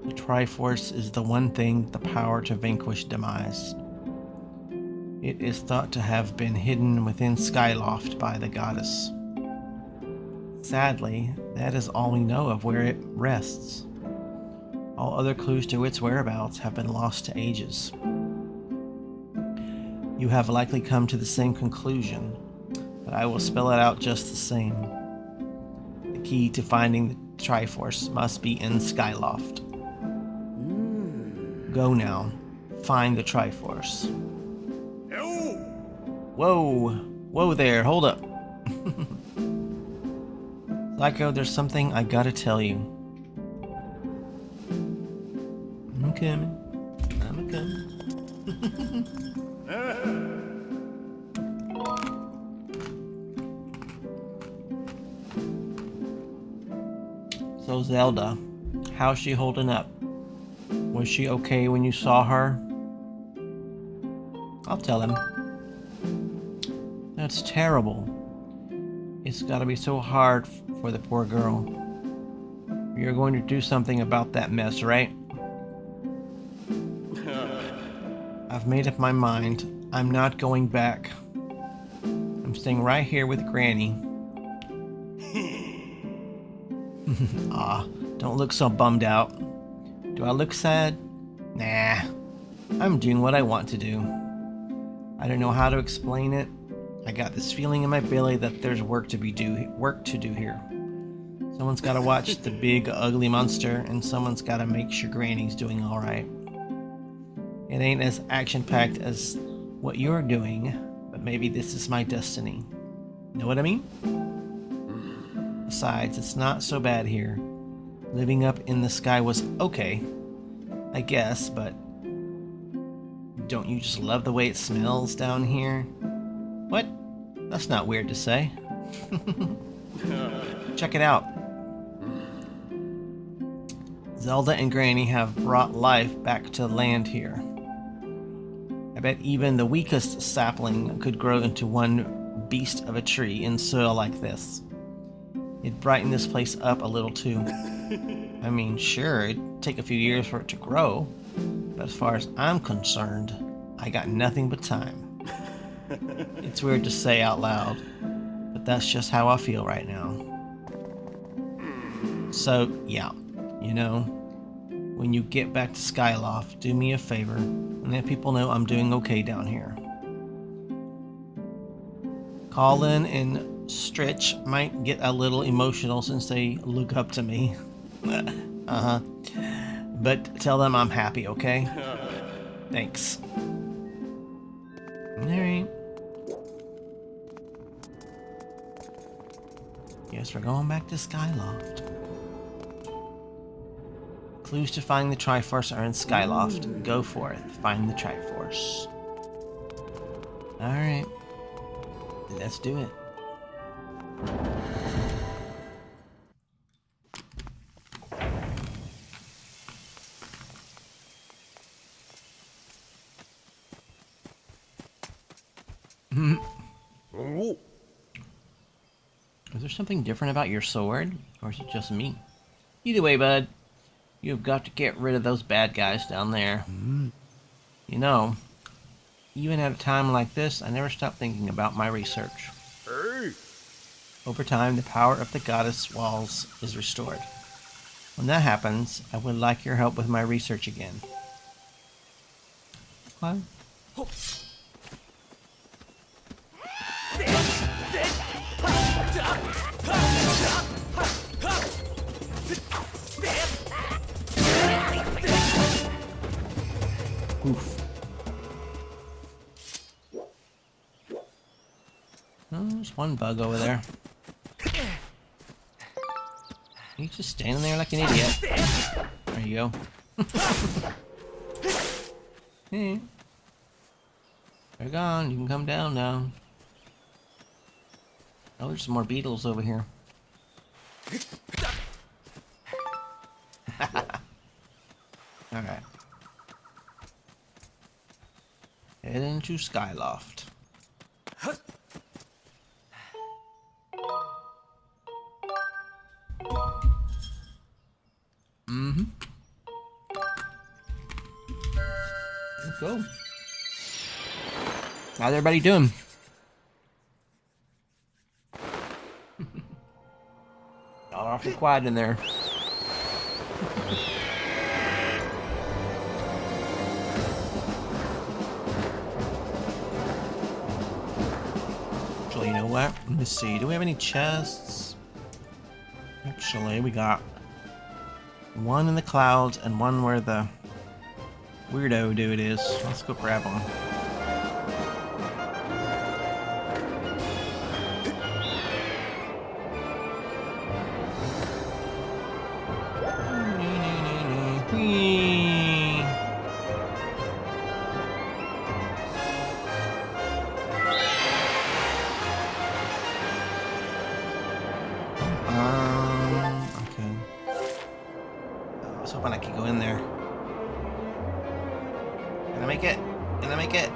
the Triforce is the one thing with the power to vanquish demise. It is thought to have been hidden within Skyloft by the goddess. Sadly, that is all we know of where it rests. All other clues to its whereabouts have been lost to ages. You have likely come to the same conclusion, but I will spell it out just the same. The key to finding the Triforce must be in Skyloft. Go now. Find the Triforce. Whoa! Whoa there, hold up. Psycho, there's something I gotta tell you. I'm coming. I'm coming. So Zelda, how's she holding up? Was she okay when you saw her? I'll tell him. That's terrible. It's gotta be so hard for the poor girl. You're going to do something about that mess, right? I've made up my mind. I'm not going back. I'm staying right here with Granny. Ah, don't look so bummed out. Do I look sad? Nah. I'm doing what I want to do. I don't know how to explain it. I got this feeling in my belly that there's work to do here. Someone's got to watch the big ugly monster, and someone's got to make sure Granny's doing all right. It ain't as action-packed as what you're doing, but maybe this is my destiny. Know what I mean? Besides, it's not so bad here. Living up in the sky was okay, I guess, but don't you just love the way it smells down here? What? That's not weird to say. Check it out. Zelda and Granny have brought life back to land here. I bet even the weakest sapling could grow into one beast of a tree in soil like this. It'd brighten this place up a little too. I mean, sure, it'd take a few years for it to grow, but as far as I'm concerned, I got nothing but time. It's weird to say out loud, but that's just how I feel right now. So, yeah, you know, when you get back to Skyloft, do me a favor and let people know I'm doing okay down here. Colin and Stretch might get a little emotional since they look up to me. But tell them I'm happy, okay? Thanks. Alright. Guess we're going back to Skyloft. Clues to find the Triforce are in Skyloft. Go forth. Find the Triforce. Alright. Let's do it. Is there something different about your sword? Or is it just me? Either way, bud, you've got to get rid of those bad guys down there. You know, even at a time like this, I never stop thinking about my research. Over time, the power of the goddess walls is restored. When that happens, I would like your help with my research again. What? Oof. Oh, there's one bug over there. He's just standing there like an idiot. There you go. Hey. They're gone. You can come down now. Oh, there's some more beetles over here. Alright. Head into Skyloft. Mm-hmm. Let's go. How's everybody doing? Y'all awfully quiet in there. Actually, you know what? Let me see. Do we have any chests? Actually, we got one in the clouds and one where the weirdo dude is. Let's go grab him. Okay. I was hoping I could go in there. Can I make it? Can I make it?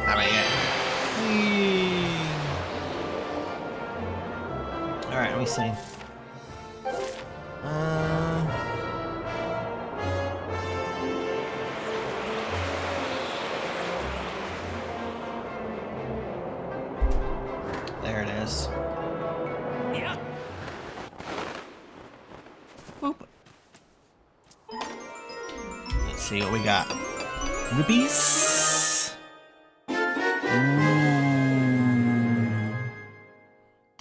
I make it. Whee! Alright, let me see. There it is. Yeah. Boop. Let's see what we got. Rupees. Ooh.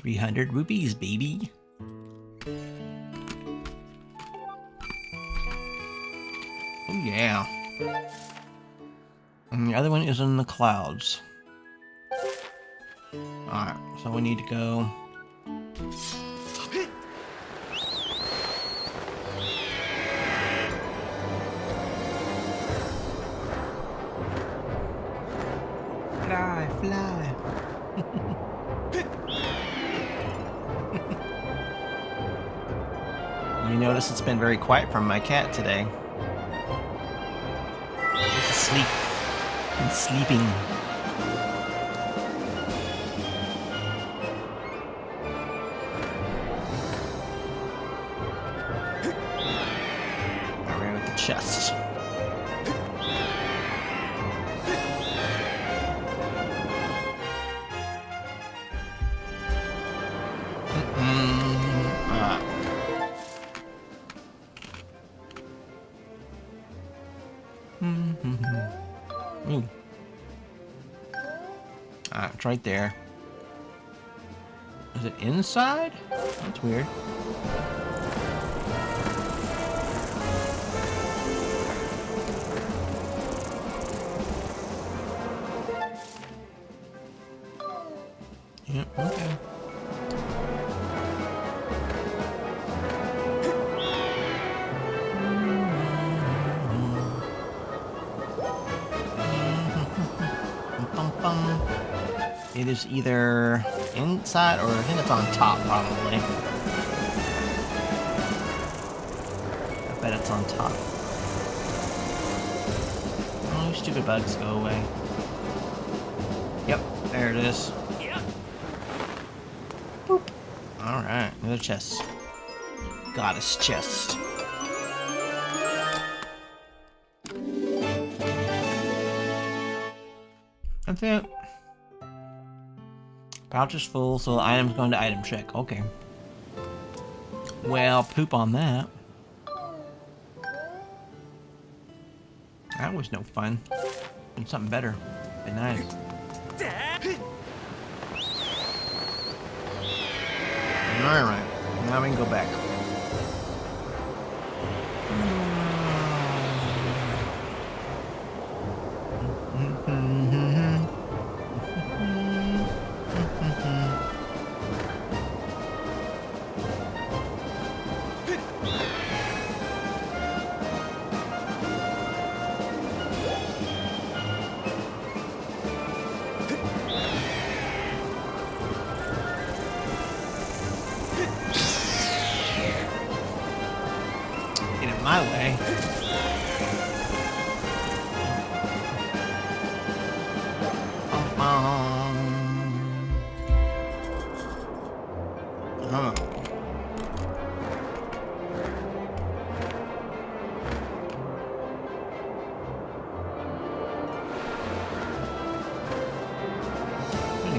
300 rupees, baby. Oh yeah. And the other one is in the clouds. Alright, so we need to go. Fly, fly. You notice it's been very quiet from my cat today. He's asleep. He's sleeping. I ran with the chest. Ooh. It's right there. Is it inside? That's weird. Yep, okay. It is either inside or I think it's on top, probably. I bet it's on top. Oh, you stupid bugs, go away. Yep, there it is. Boop. Alright, another chest. Goddess chest. That's it. Pouch is full, so the item's going to item check. Okay. Well, poop on that. That was no fun. Been something better. Been nice. Alright. Now we can go back.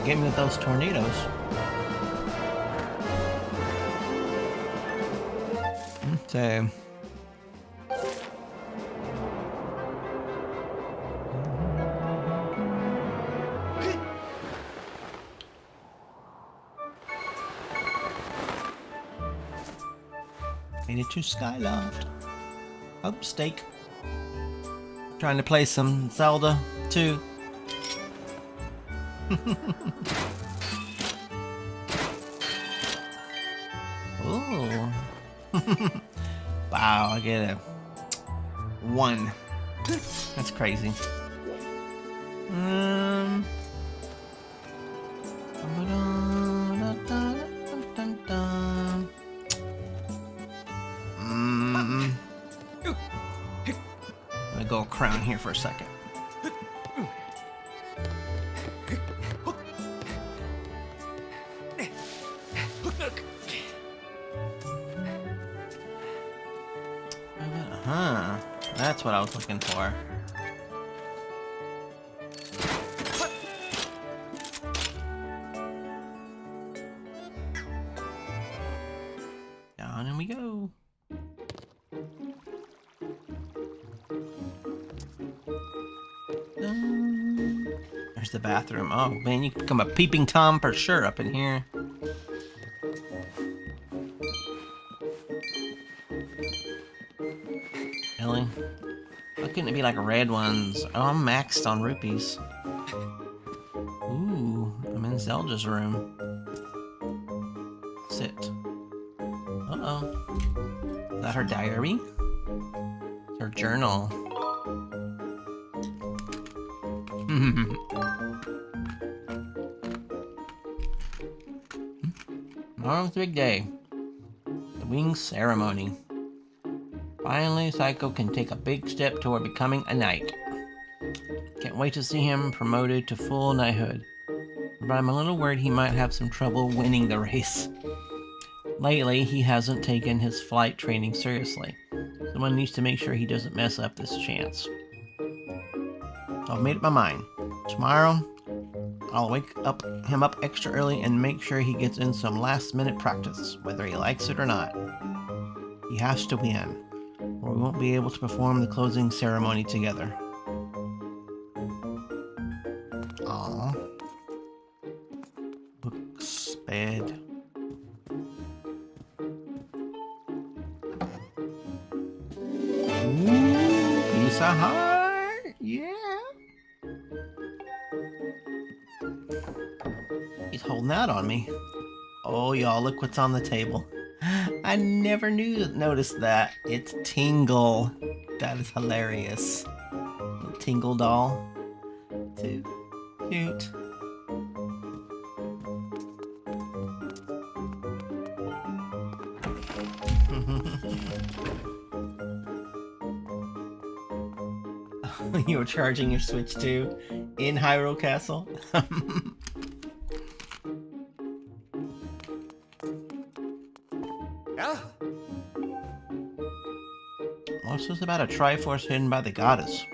get me with those tornadoes. So... made it to Skyloft. Oh, steak. Trying to play some Zelda too. Ooh. Wow, I get a 1. That's crazy. I'm gonna go crown here for a second. That's what I was looking for. Down and we go. There's the bathroom. Oh man, you can become a peeping Tom for sure up in here. Really? Why couldn't it be like red ones? Oh, I'm maxed on rupees. Ooh, I'm in Zelda's room. Sit. Uh-oh. Is that her diary? It's her journal. Tomorrow's the big day. The wing ceremony. Finally, Psycho can take a big step toward becoming a knight. Can't wait to see him promoted to full knighthood. But I'm a little worried he might have some trouble winning the race. Lately, he hasn't taken his flight training seriously. Someone needs to make sure he doesn't mess up this chance. So I've made up my mind. Tomorrow, I'll wake him up extra early and make sure he gets in some last-minute practice, whether he likes it or not. He has to win, or we won't be able to perform the closing ceremony together. Aww. Books, bed. Ooh, piece of heart, yeah. He's holding out on me. Oh, y'all, look what's on the table. I never noticed that. It's Tingle. That is hilarious. The Tingle doll. Too cute. You were charging your Switch too in Hyrule Castle? What's this about a Triforce hidden by the goddess?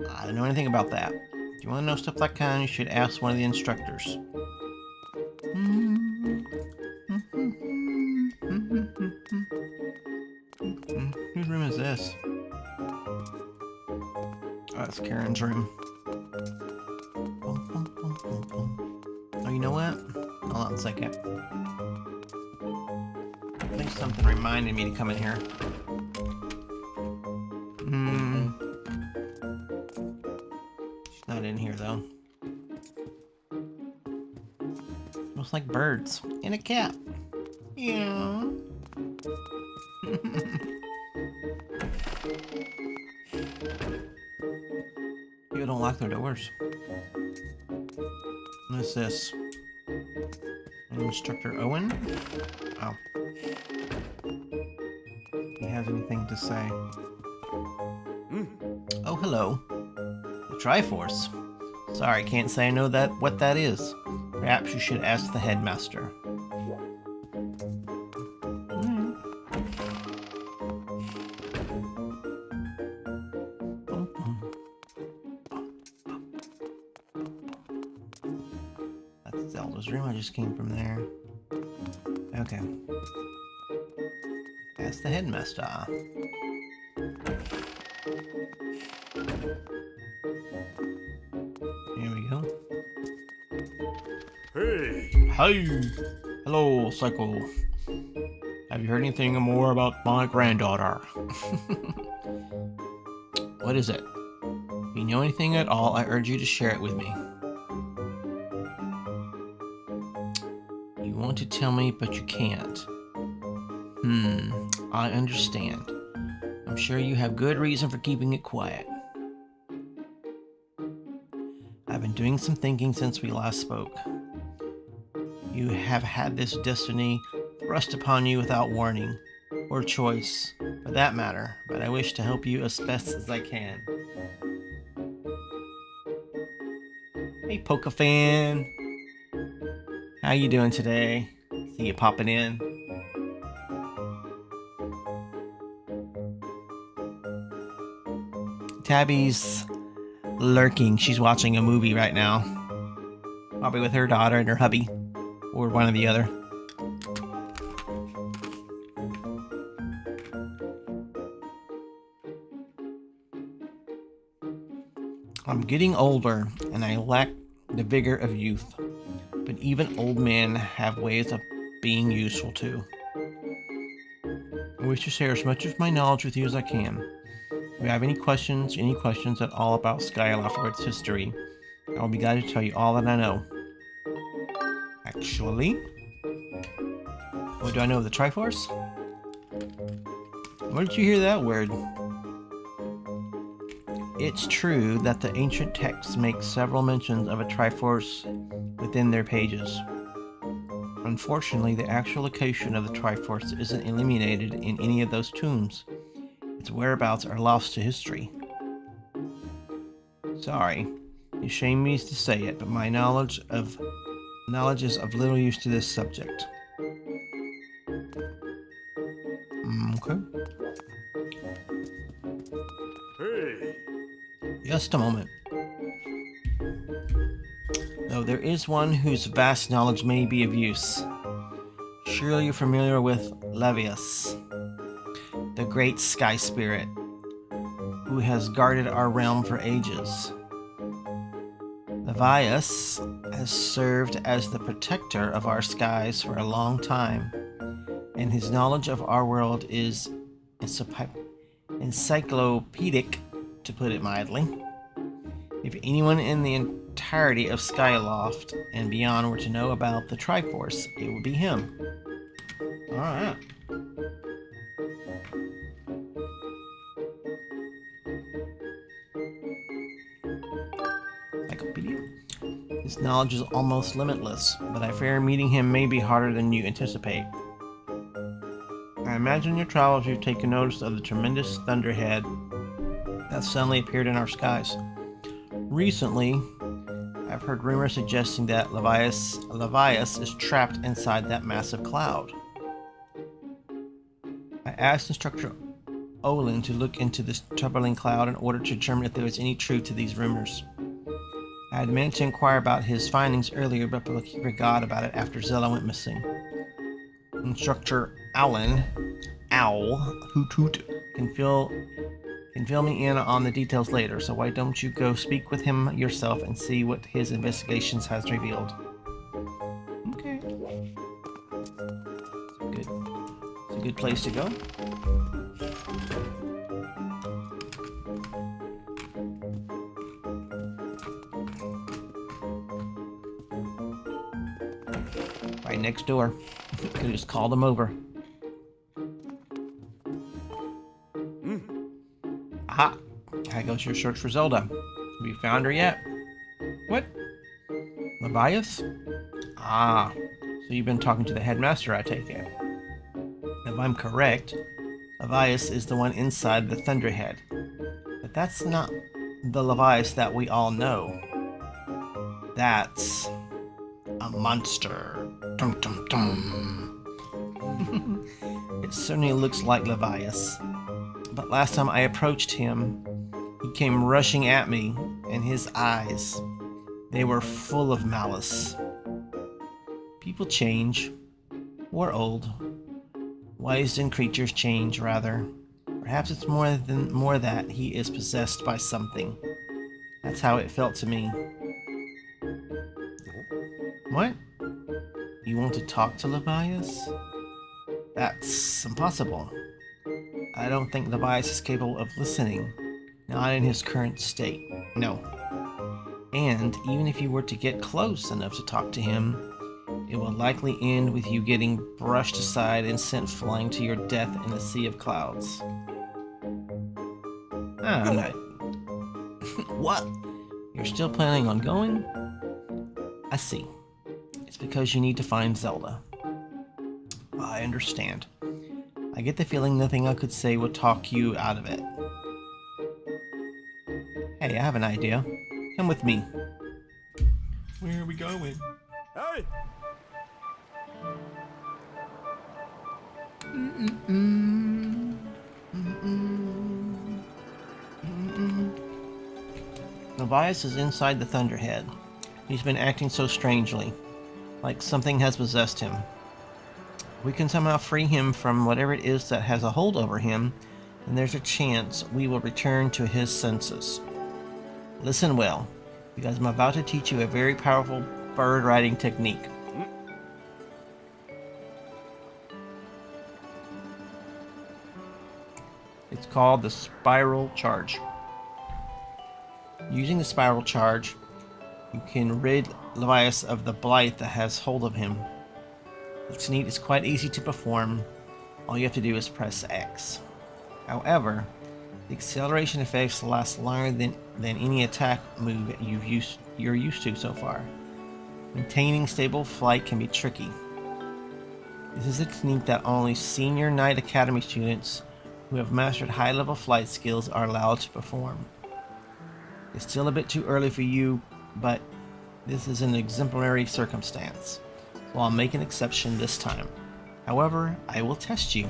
I don't know anything about that. If you want to know stuff like that, you should ask one of the instructors. Whose room is this? Oh, that's Karen's room. Oh, you know what? Hold on a second. I think something reminded me to come in here. She's not in here though. Looks like birds and a cat. Yeah. People don't lock their doors. What is this? Instructor Owen? Oh. He has anything to say? Oh, hello. The Triforce. Sorry, can't say I know what that is. Perhaps you should ask the headmaster. Zelda's room. I just came from there. Okay. That's the headmaster. Here we go. Hey! Hi! Hello, Psycho. Have you heard anything more about my granddaughter? What is it? If you know anything at all, I urge you to share it with me. You want to tell me, but you can't. I understand. I'm sure you have good reason for keeping it quiet. I've been doing some thinking since we last spoke. You have had this destiny thrust upon you without warning, or choice, for that matter, but I wish to help you as best as I can. Hey, Poke fan! How you doing today? See you popping in. Tabby's lurking. She's watching a movie right now. Probably with her daughter and her hubby. Or one or the other. I'm getting older and I lack the vigor of youth. But even old men have ways of being useful too. I wish to share as much of my knowledge with you as I can. If you have any questions at all about Skyward's history, I will be glad to tell you all that I know. Actually, what do I know of the Triforce? Where did you hear that word? It's true that the ancient texts make several mentions of a Triforce within their pages. Unfortunately, the actual location of the Triforce isn't illuminated in any of those tombs. Its whereabouts are lost to history. Sorry, it shames me to say it, but my knowledge is of little use to this subject. Okay. Hey! Just a moment. Though there is one whose vast knowledge may be of use. Surely you're familiar with Levius, the great sky spirit, who has guarded our realm for ages. Levius has served as the protector of our skies for a long time, and his knowledge of our world is encyclopedic, to put it mildly. If anyone in the entirety of Skyloft and beyond were to know about the Triforce, it would be him. Alright. Encyclopedia? His knowledge is almost limitless, but I fear meeting him may be harder than you anticipate. I imagine in your travels you've taken notice of the tremendous thunderhead that suddenly appeared in our skies. Recently, I've heard rumors suggesting that Levius is trapped inside that massive cloud. I asked Instructor Olin to look into this troubling cloud in order to determine if there was any truth to these rumors. I had meant to inquire about his findings earlier, but forgot about it after Zelda went missing. Instructor Owl, Hoot Hoot, can fill me in on the details later, so why don't you go speak with him yourself and see what his investigations has revealed. Okay. It's a good place to go. Right next door. Could have just called him over. Aha! How goes your search for Zelda? Have you found her yet? What? Levius? Ah, so you've been talking to the headmaster, I take it. If I'm correct, Levius is the one inside the Thunderhead. But that's not the Levius that we all know. That's a monster. Dum dum dum. It certainly looks like Levius. But last time I approached him, he came rushing at me, and his eyes, they were full of malice. People change. Or old. Wisden creatures change, rather. Perhaps it's more that he is possessed by something. That's how it felt to me. What? You want to talk to Levias? That's impossible. I don't think Levias is capable of listening. Not in his current state. No. And even if you were to get close enough to talk to him, it will likely end with you getting brushed aside and sent flying to your death in a sea of clouds. Ah, I'm not... What? You're still planning on going? I see. It's because you need to find Zelda. I understand. I get the feeling nothing I could say would talk you out of it. Hey, I have an idea. Come with me. Where are we going? Hey! Levias is inside the Thunderhead. He's been acting so strangely, like something has possessed him. We can somehow free him from whatever it is that has a hold over him, and there's a chance we will return to his senses. Listen well, because I'm about to teach you a very powerful bird riding technique. It's called the Spiral Charge. Using the Spiral Charge, you can rid Levias of the blight that has hold of him. This feat is quite easy to perform. All you have to do is press X. However, the acceleration effects last longer than any attack move you're used to so far. Maintaining stable flight can be tricky. This is a technique that only Senior Knight Academy students who have mastered high-level flight skills are allowed to perform. It's still a bit too early for you, but this is an exemplary circumstance, so I'll make an exception this time. However, I will test you.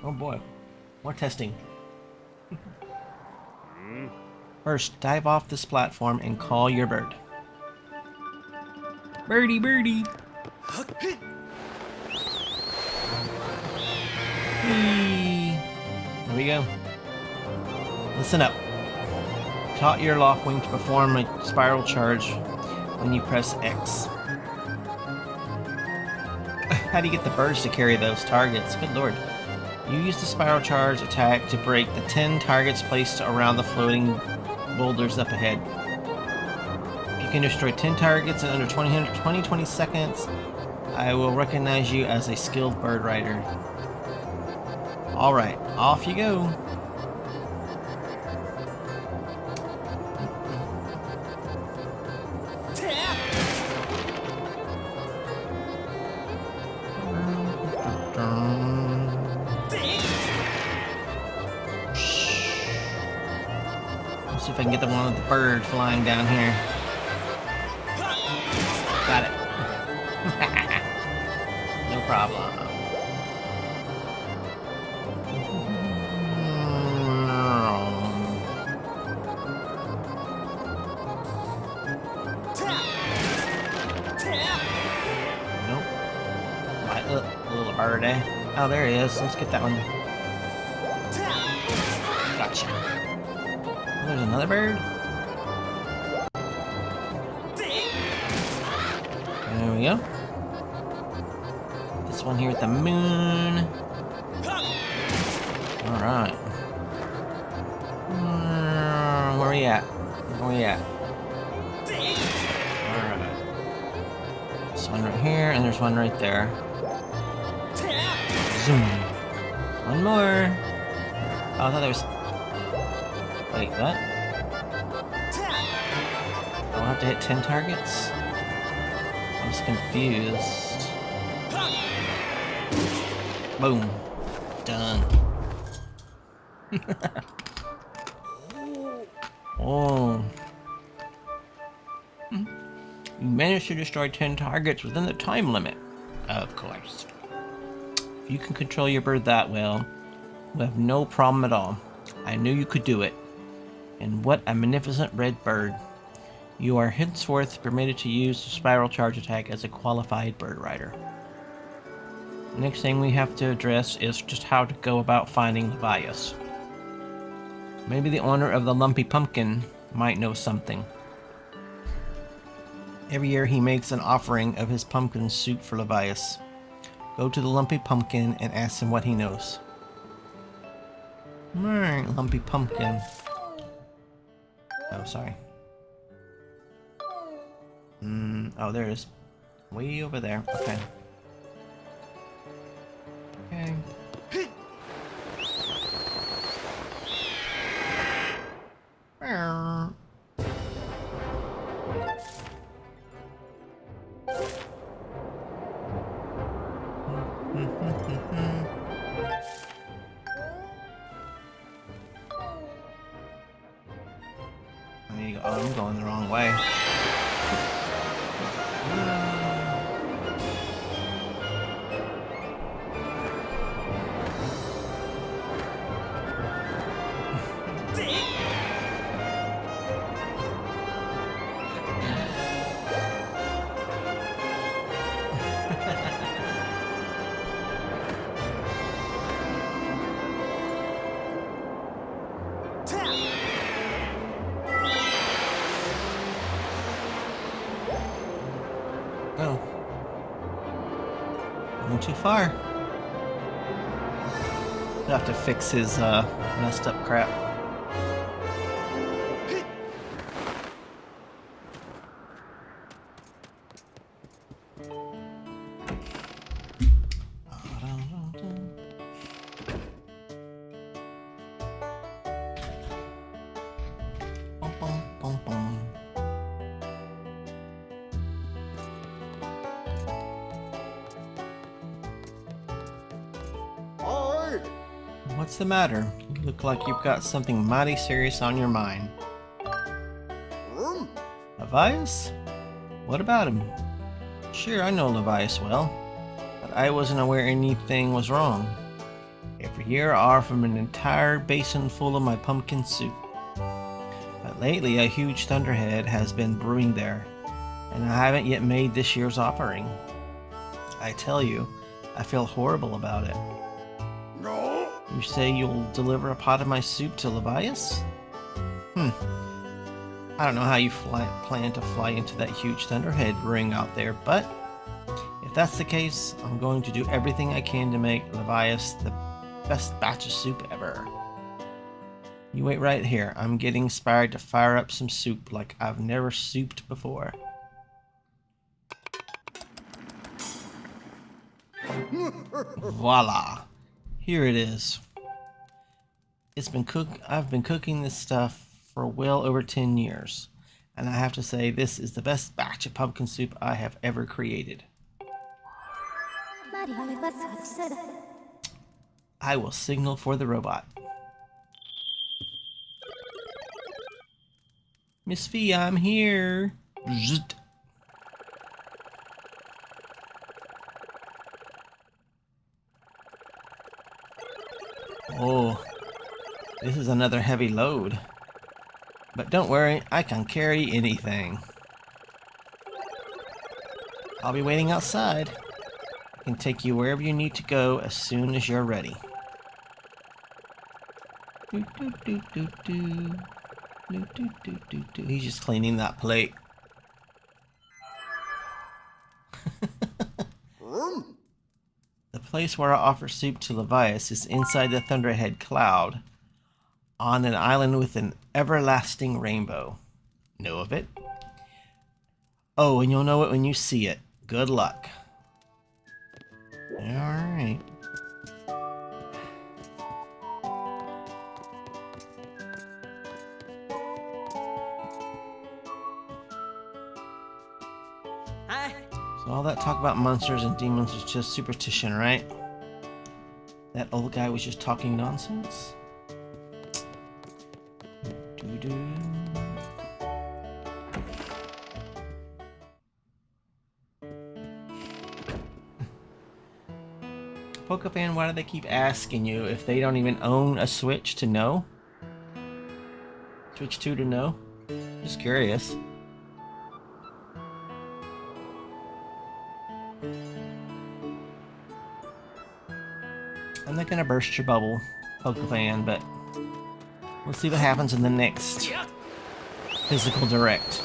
Oh boy, more testing. First, dive off this platform and call your bird. Birdie, birdie! Whee! There we go. Listen up. Taught your Lockwing to perform a spiral charge when you press X. How do you get the birds to carry those targets? Good lord. You use the spiral charge attack to break the 10 targets placed around the floating boulders up ahead. If you can destroy 10 targets in under 20 seconds, I will recognize you as a skilled bird rider. Alright, off you go. Let's see if I can get the one with the bird flying down here. Got it. No problem. Nope. My little bird, eh? Oh, there he is. Let's get that one. Gotcha. Oh, there's another bird. There we go. This one here at the moon. Alright. Where are we at? Where are we at? Alright. This one right here, and there's one right there. Zoom. One more. Oh, I thought there was... Wait, what? I'll have to hit 10 targets? I was confused. Boom. Done. Oh. You managed to destroy 10 targets within the time limit. Of course. If you can control your bird that well, you have no problem at all. I knew you could do it. And what a magnificent red bird. You are henceforth permitted to use the spiral charge attack as a qualified bird rider. Next thing we have to address is just how to go about finding Levias. Maybe the owner of the Lumpy Pumpkin might know something. Every year he makes an offering of his pumpkin soup for Levias. Go to the Lumpy Pumpkin and ask him what he knows. Alright, Lumpy Pumpkin. Oh, sorry. Oh, there it is. Way over there. Okay. Okay. Oh, I'm going the wrong way. Oh. Going too far. He'll have to fix his messed up crap. What's the matter? You look like you've got something mighty serious on your mind. Levias? What about him? Sure, I know Levias well, but I wasn't aware anything was wrong. Every year I offer him an entire basin full of my pumpkin soup. But lately a huge thunderhead has been brewing there, and I haven't yet made this year's offering. I tell you, I feel horrible about it. You say you'll deliver a pot of my soup to Levias? I don't know how you plan to fly into that huge thunderhead brewing out there, but if that's the case, I'm going to do everything I can to make Levias the best batch of soup ever. You wait right here. I'm getting inspired to fire up some soup like I've never souped before. Voila! Here it is. I've been cooking this stuff for well over 10 years, and I have to say this is the best batch of pumpkin soup I have ever created. I will signal for the robot. Miss Fee, I'm here. Zzzt. Oh, this is another heavy load. But don't worry, I can carry anything. I'll be waiting outside. I can take you wherever you need to go as soon as you're ready. He's just cleaning that plate. The place where I offer soup to Levias is inside the Thunderhead Cloud, on an island with an everlasting rainbow. Know of it? Oh, and you'll know it when you see it. Good luck. Alright. So all that talk about monsters and demons was just superstition, right? That old guy was just talking nonsense? Doo-doo. Pokefan, why do they keep asking you if they don't even own a Switch to know? Switch 2 to know? Just curious. not gonna burst your bubble, Pokefan, but we'll see what happens in the next physical direct.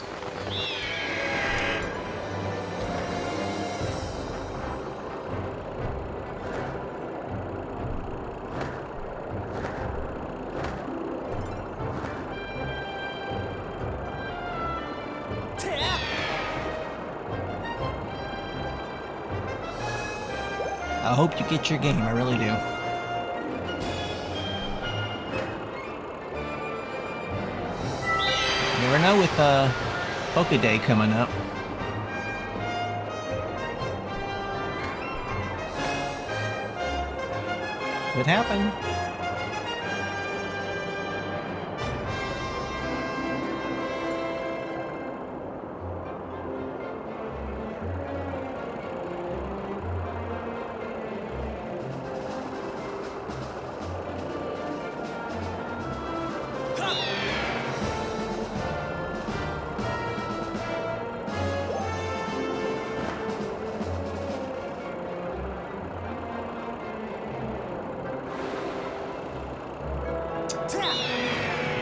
I hope you get your game, I really do. You never know with Poke Day coming up. Could happen.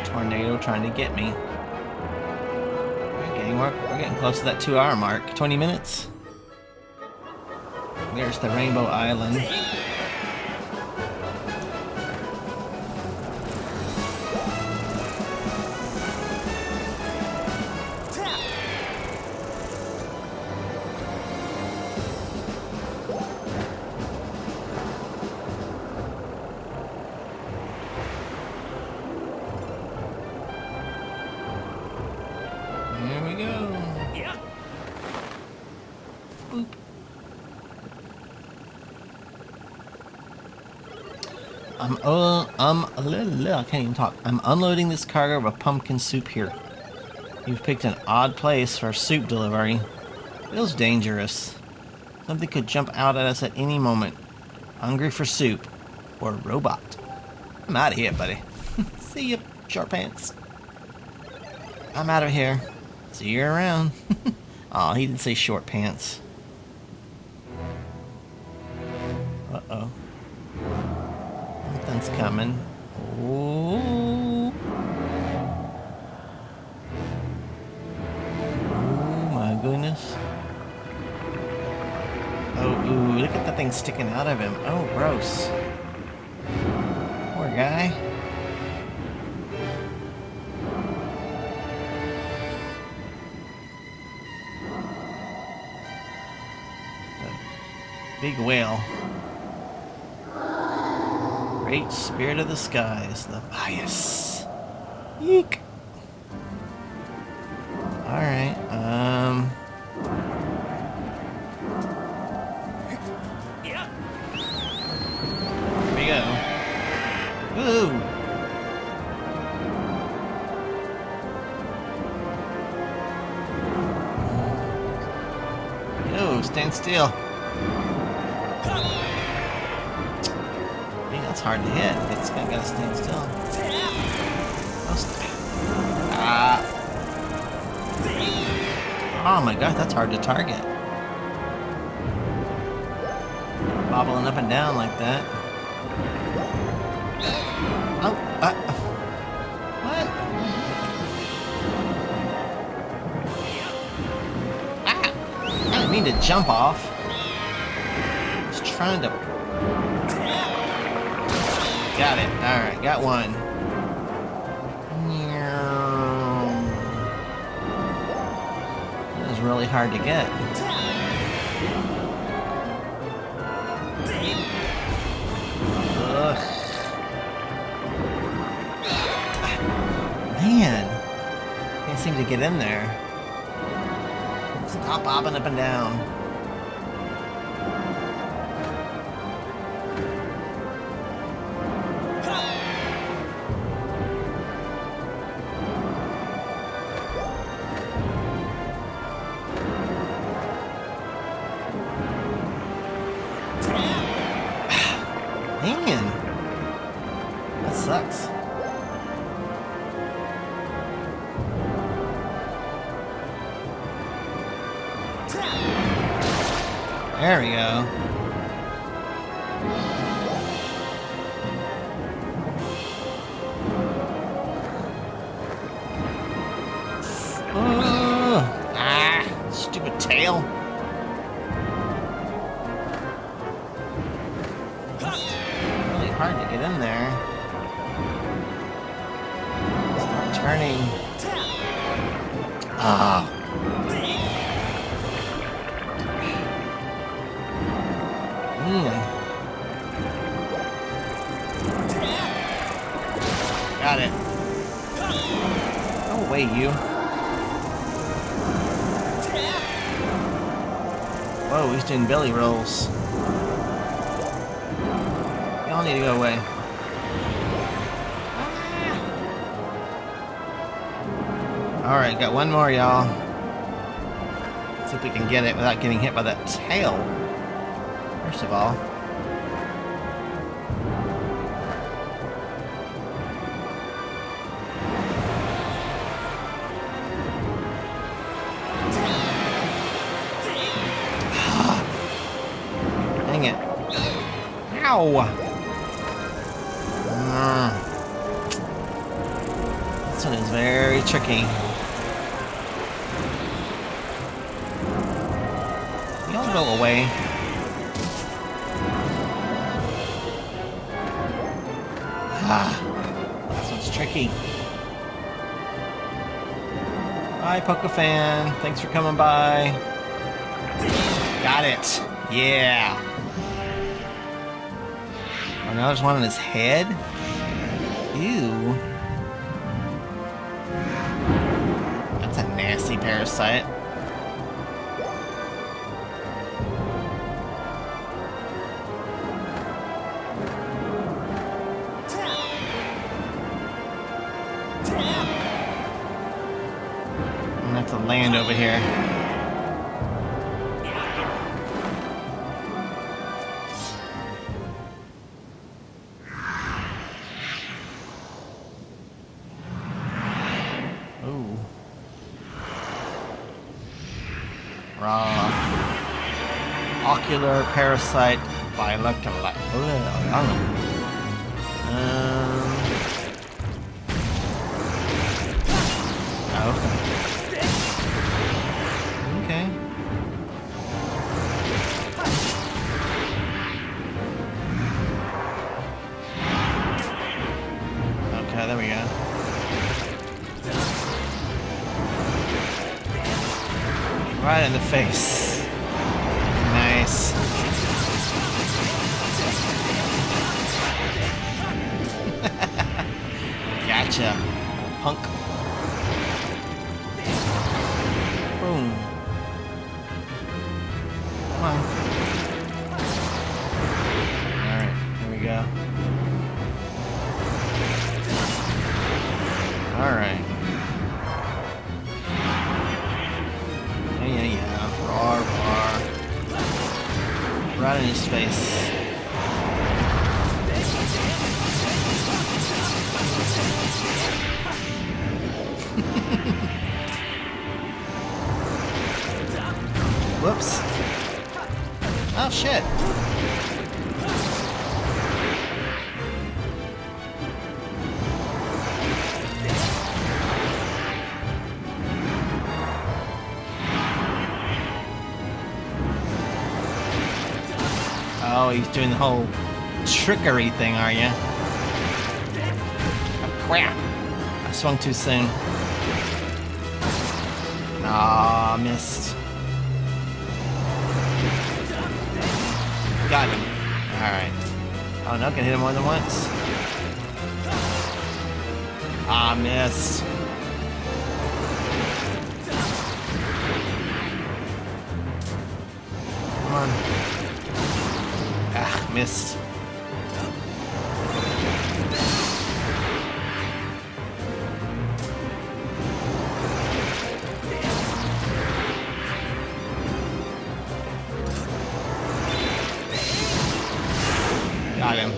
Tornado trying to get me. We're getting close to that 2-hour mark. 20 minutes. There's the Rainbow Island. Here we go. Yeah. Boop. I can't even talk. I'm unloading this cargo of pumpkin soup here. You've picked an odd place for soup delivery. Feels dangerous. Something could jump out at us at any moment. Hungry for soup. Or robot. I'm out of here, buddy. See ya, short pants. I'm out of here. See you around. Aw, he didn't say short pants. Uh-oh. Something's coming. Oh. Oh my goodness. Oh, ooh, look at that thing sticking out of him. Oh, gross. Poor guy. Big whale. Great spirit of the skies, the bias. Eek. Alright, Here we go. Woo! Yo, stand still. That's hard to hit. It's gotta stand still. Oh my god, that's hard to target. Bobbling up and down like that. Oh, what? Ah! I didn't mean to jump off. I was trying to. Got it. Alright, got one. That was really hard to get. Ugh. Man. Can't seem to get in there. Stop bobbing up and down. Man, that sucks. There we go. Stupid tail. Really hard to get in there. Start turning. Ah. Got it. Go away, you. Whoa, he's doing belly rolls. Y'all need to go away. Alright, got one more, y'all. See if we can get it without getting hit by that tail. First of all. Dang it. Ow! This one is very tricky. Y'all go away. This one's tricky. Hi, Pokefan. Thanks for coming by. Got it. Yeah. Oh, now there's one on his head? Ew. That's a nasty parasite. I'm gonna have to land over here. Ocular parasite bilocular. Okay. Okay. Okay, there we go. Right in the face. Nice. Gotcha, punk. Boom. Come on. Alright, here we go. Alright. Yeah. Roar, roar. Right in his face. Whoops. Oh, shit. Oh, he's doing the whole trickery thing, are you? Oh, crap. I swung too soon. Aw, missed. Got him. Alright. Oh, no, can hit him more than once. Ah, missed. Come on. Ah, missed. Got him.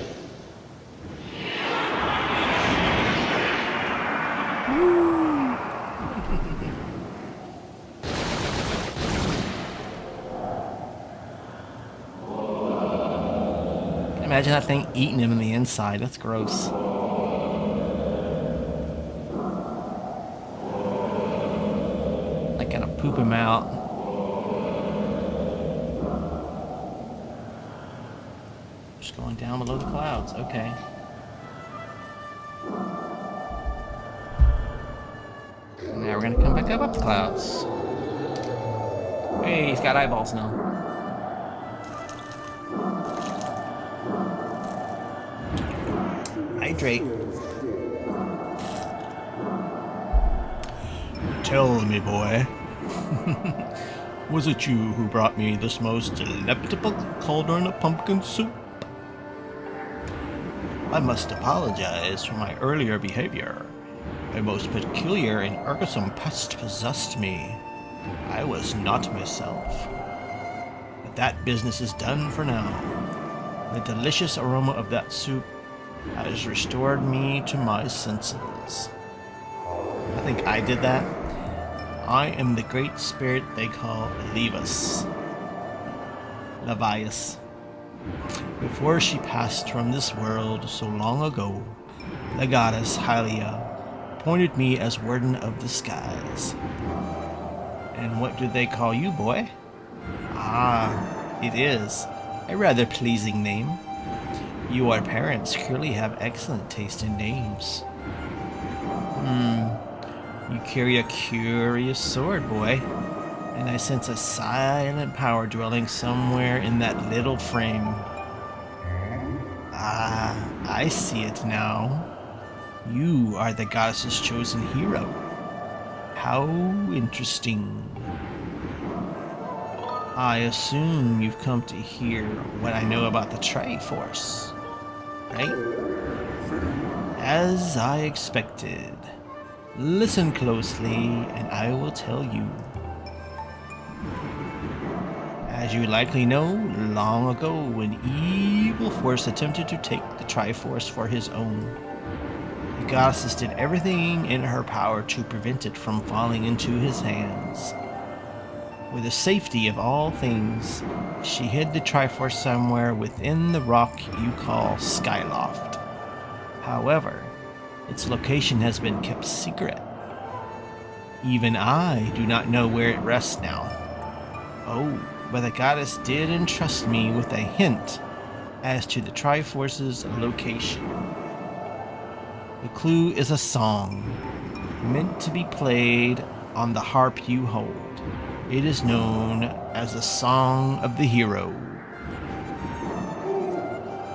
Imagine that thing eating him in the inside. That's gross. poop him out. Just going down below the clouds. Okay. Now we're gonna come back up the clouds. Hey, he's got eyeballs now. Hydrate. Tell me, boy. Was it you who brought me this most delectable cauldron of pumpkin soup? I must apologize for my earlier behavior. A most peculiar and irksome pest possessed me. I was not myself. But that business is done for now. The delicious aroma of that soup has restored me to my senses. I think I did that. I am the great spirit they call Levius. Before she passed from this world so long ago, the goddess Hylia appointed me as warden of the skies. And what do they call you, boy? Ah, it is a rather pleasing name. Your parents clearly have excellent taste in names. You carry a curious sword, boy, and I sense a silent power dwelling somewhere in that little frame. Ah, I see it now. You are the goddess's chosen hero. How interesting. I assume you've come to hear what I know about the Triforce, right? As I expected. Listen closely, and I will tell you. As you likely know, long ago, an evil force attempted to take the Triforce for his own. The goddess did everything in her power to prevent it from falling into his hands. With the safety of all things, she hid the Triforce somewhere within the rock you call Skyloft. However, its location has been kept secret. Even I do not know where it rests now. Oh, but the goddess did entrust me with a hint as to the Triforce's location. The clue is a song, meant to be played on the harp you hold. It is known as the Song of the Hero.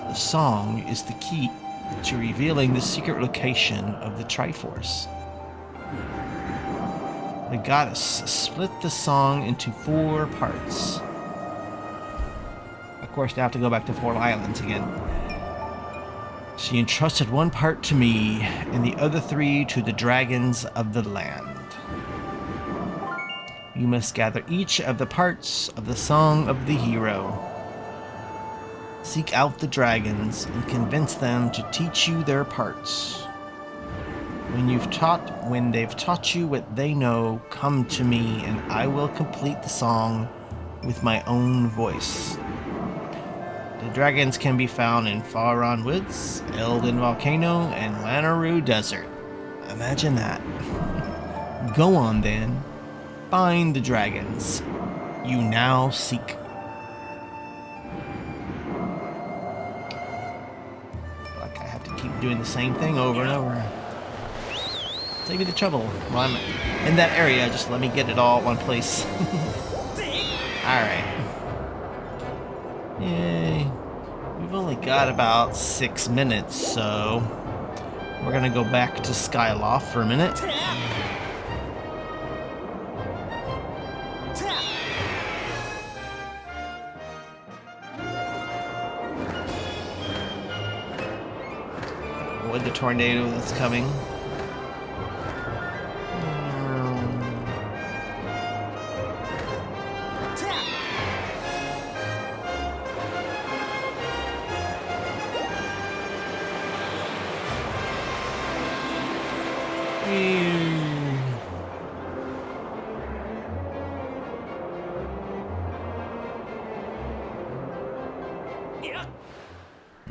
The song is the key to revealing the secret location of the Triforce. The goddess split the song into 4 parts. Of course, they have to go back to 4 Islands again. She entrusted 1 part to me, and the other 3 to the dragons of the land. You must gather each of the parts of the Song of the Hero. Seek out the dragons and convince them to teach you their parts. When they've taught you what they know, come to me and I will complete the song with my own voice. The dragons can be found in Faron Woods, Elden Volcano, and Lanaroo Desert. Imagine that. Go on then. Find the dragons you now seek. Like I have to keep doing the same thing over and over. Save me the trouble. While I'm in that area, just let me get it all at one place. Alright. Yay. We've only got about 6 minutes, so we're gonna go back to Skyloft for a minute. Avoid the tornado that's coming.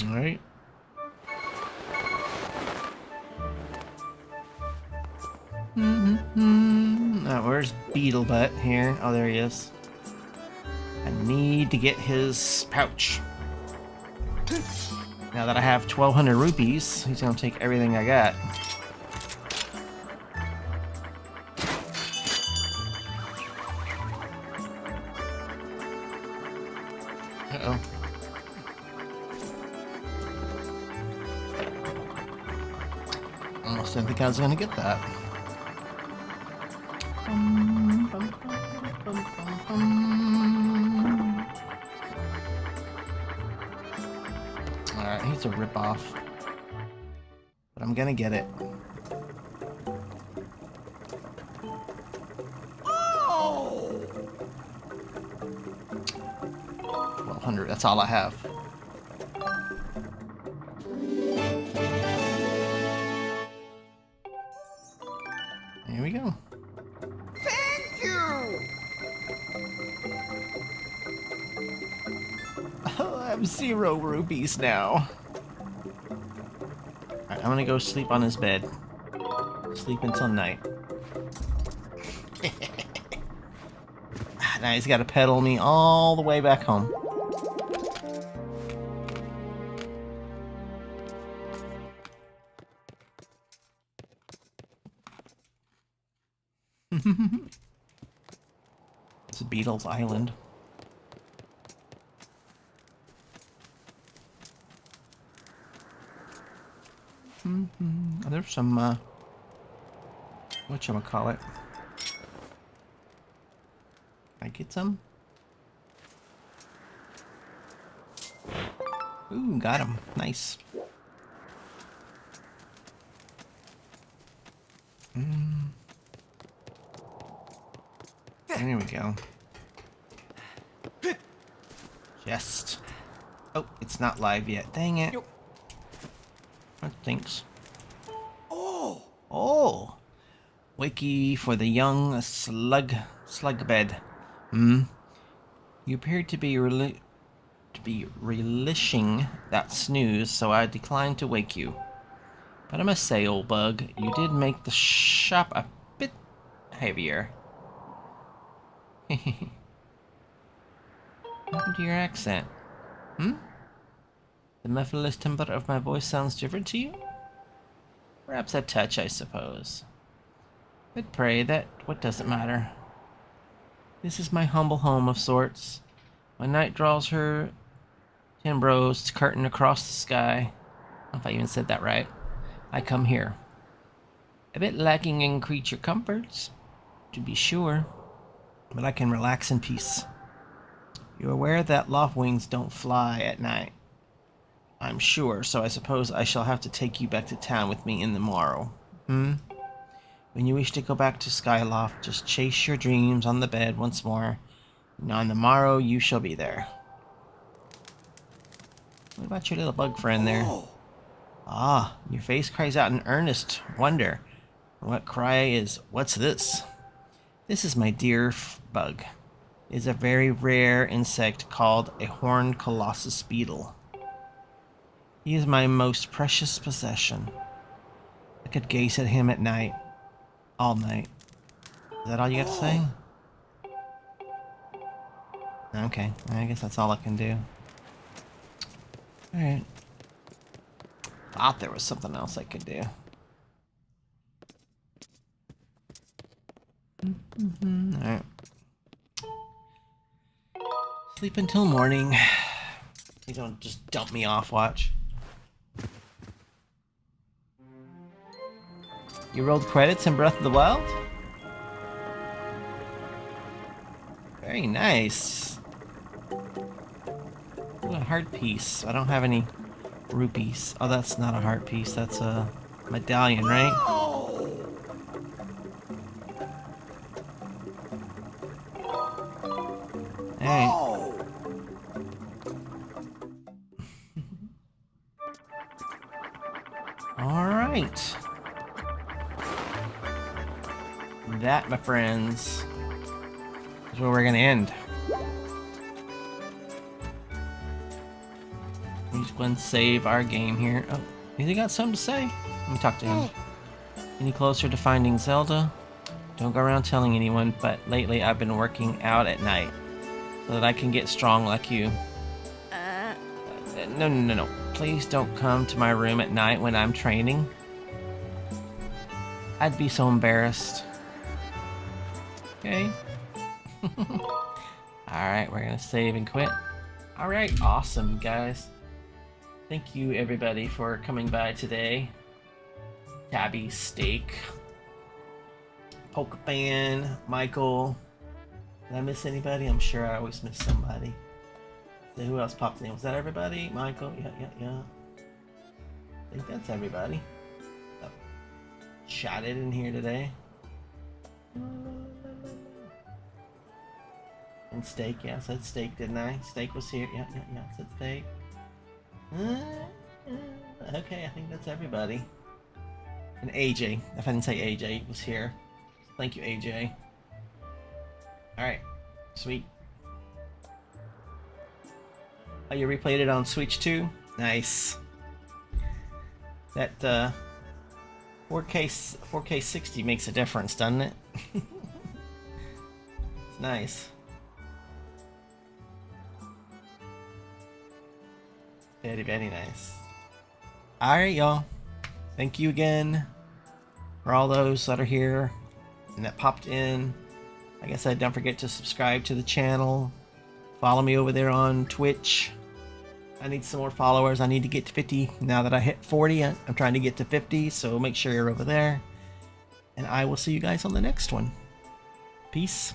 Alright. Now, where's Beetlebutt here? Oh, there he is. I need to get his pouch. Now that I have 1,200 rupees, he's gonna take everything I got. Uh-oh. Almost didn't think I was gonna get that. Alright, he's a ripoff. But I'm gonna get it. Oh! 1,200, that's all I have. Here we go. Thank you! Oh, I have 0 rupees now. Alright, I'm gonna go sleep on his bed. Sleep until night. Now he's gotta pedal me all the way back home. It's Beetle's Island. There's some, whatchamacallit. I get some? Ooh, got him. Nice. There we go. Chest. Oh, it's not live yet. Dang it. That stinks. Oh! Wiki for the young slug bed. You appear to be relishing that snooze, so I declined to wake you. But I must say, old bug, you did make the shop a bit heavier. What happened to your accent? The mellifluous timbre of my voice sounds different to you? Perhaps a touch, I suppose. But pray, what does it matter? This is my humble home of sorts. When night draws her timbrose curtain across the sky, I don't know if I even said that right, I come here. A bit lacking in creature comforts, to be sure, but I can relax in peace. You're aware that loft wings don't fly at night, I'm sure, so I suppose I shall have to take you back to town with me in the morrow. When you wish to go back to Skyloft, just chase your dreams on the bed once more, and on the morrow you shall be there. What about your little bug friend there? Ah, your face cries out in earnest wonder. What cry is, what's this? This is my dear bug. It is a very rare insect called a horned colossus beetle. He is my most precious possession. I could gaze at him at night. All night. Is that all you got to say? Okay, I guess that's all I can do. Alright. Thought there was something else I could do. Alright. Sleep until morning. You don't just dump me off, watch. You rolled credits in Breath of the Wild? Very nice. Ooh, a heart piece. I don't have any rupees. Oh, that's not a heart piece. That's a medallion, right? Alright. Alright. That, my friends, is where we're gonna end. We just want to save our game here. Oh, has he got something to say? Let me talk to him. Any closer to finding Zelda? Don't go around telling anyone, but lately I've been working out at night so that I can get strong like you. No. Please don't come to my room at night when I'm training. I'd be so embarrassed. Okay. Alright, we're gonna save and quit. Alright, awesome, guys. Thank you, everybody, for coming by today. Tabby, Steak, Polkafan, Michael. Did I miss anybody? I'm sure I always miss somebody. So who else popped in? Was that everybody? Michael? Yeah. I think that's everybody. Oh, chatted in here today. And Steak, yeah, I said Steak, didn't I? Steak was here. Yeah, I said Steak. Okay, I think that's everybody. And AJ, if I didn't say AJ, was here. Thank you, AJ. Alright, sweet. Oh, you replayed it on Switch too? Nice. That 4K 60 makes a difference, doesn't it? It's nice. Very, very nice. Alright, y'all. Thank you again for all those that are here and that popped in. Like I said, don't forget to subscribe to the channel. Follow me over there on Twitch. I need some more followers. I need to get to 50. Now that I hit 40, I'm trying to get to 50, so make sure you're over there. And I will see you guys on the next one. Peace.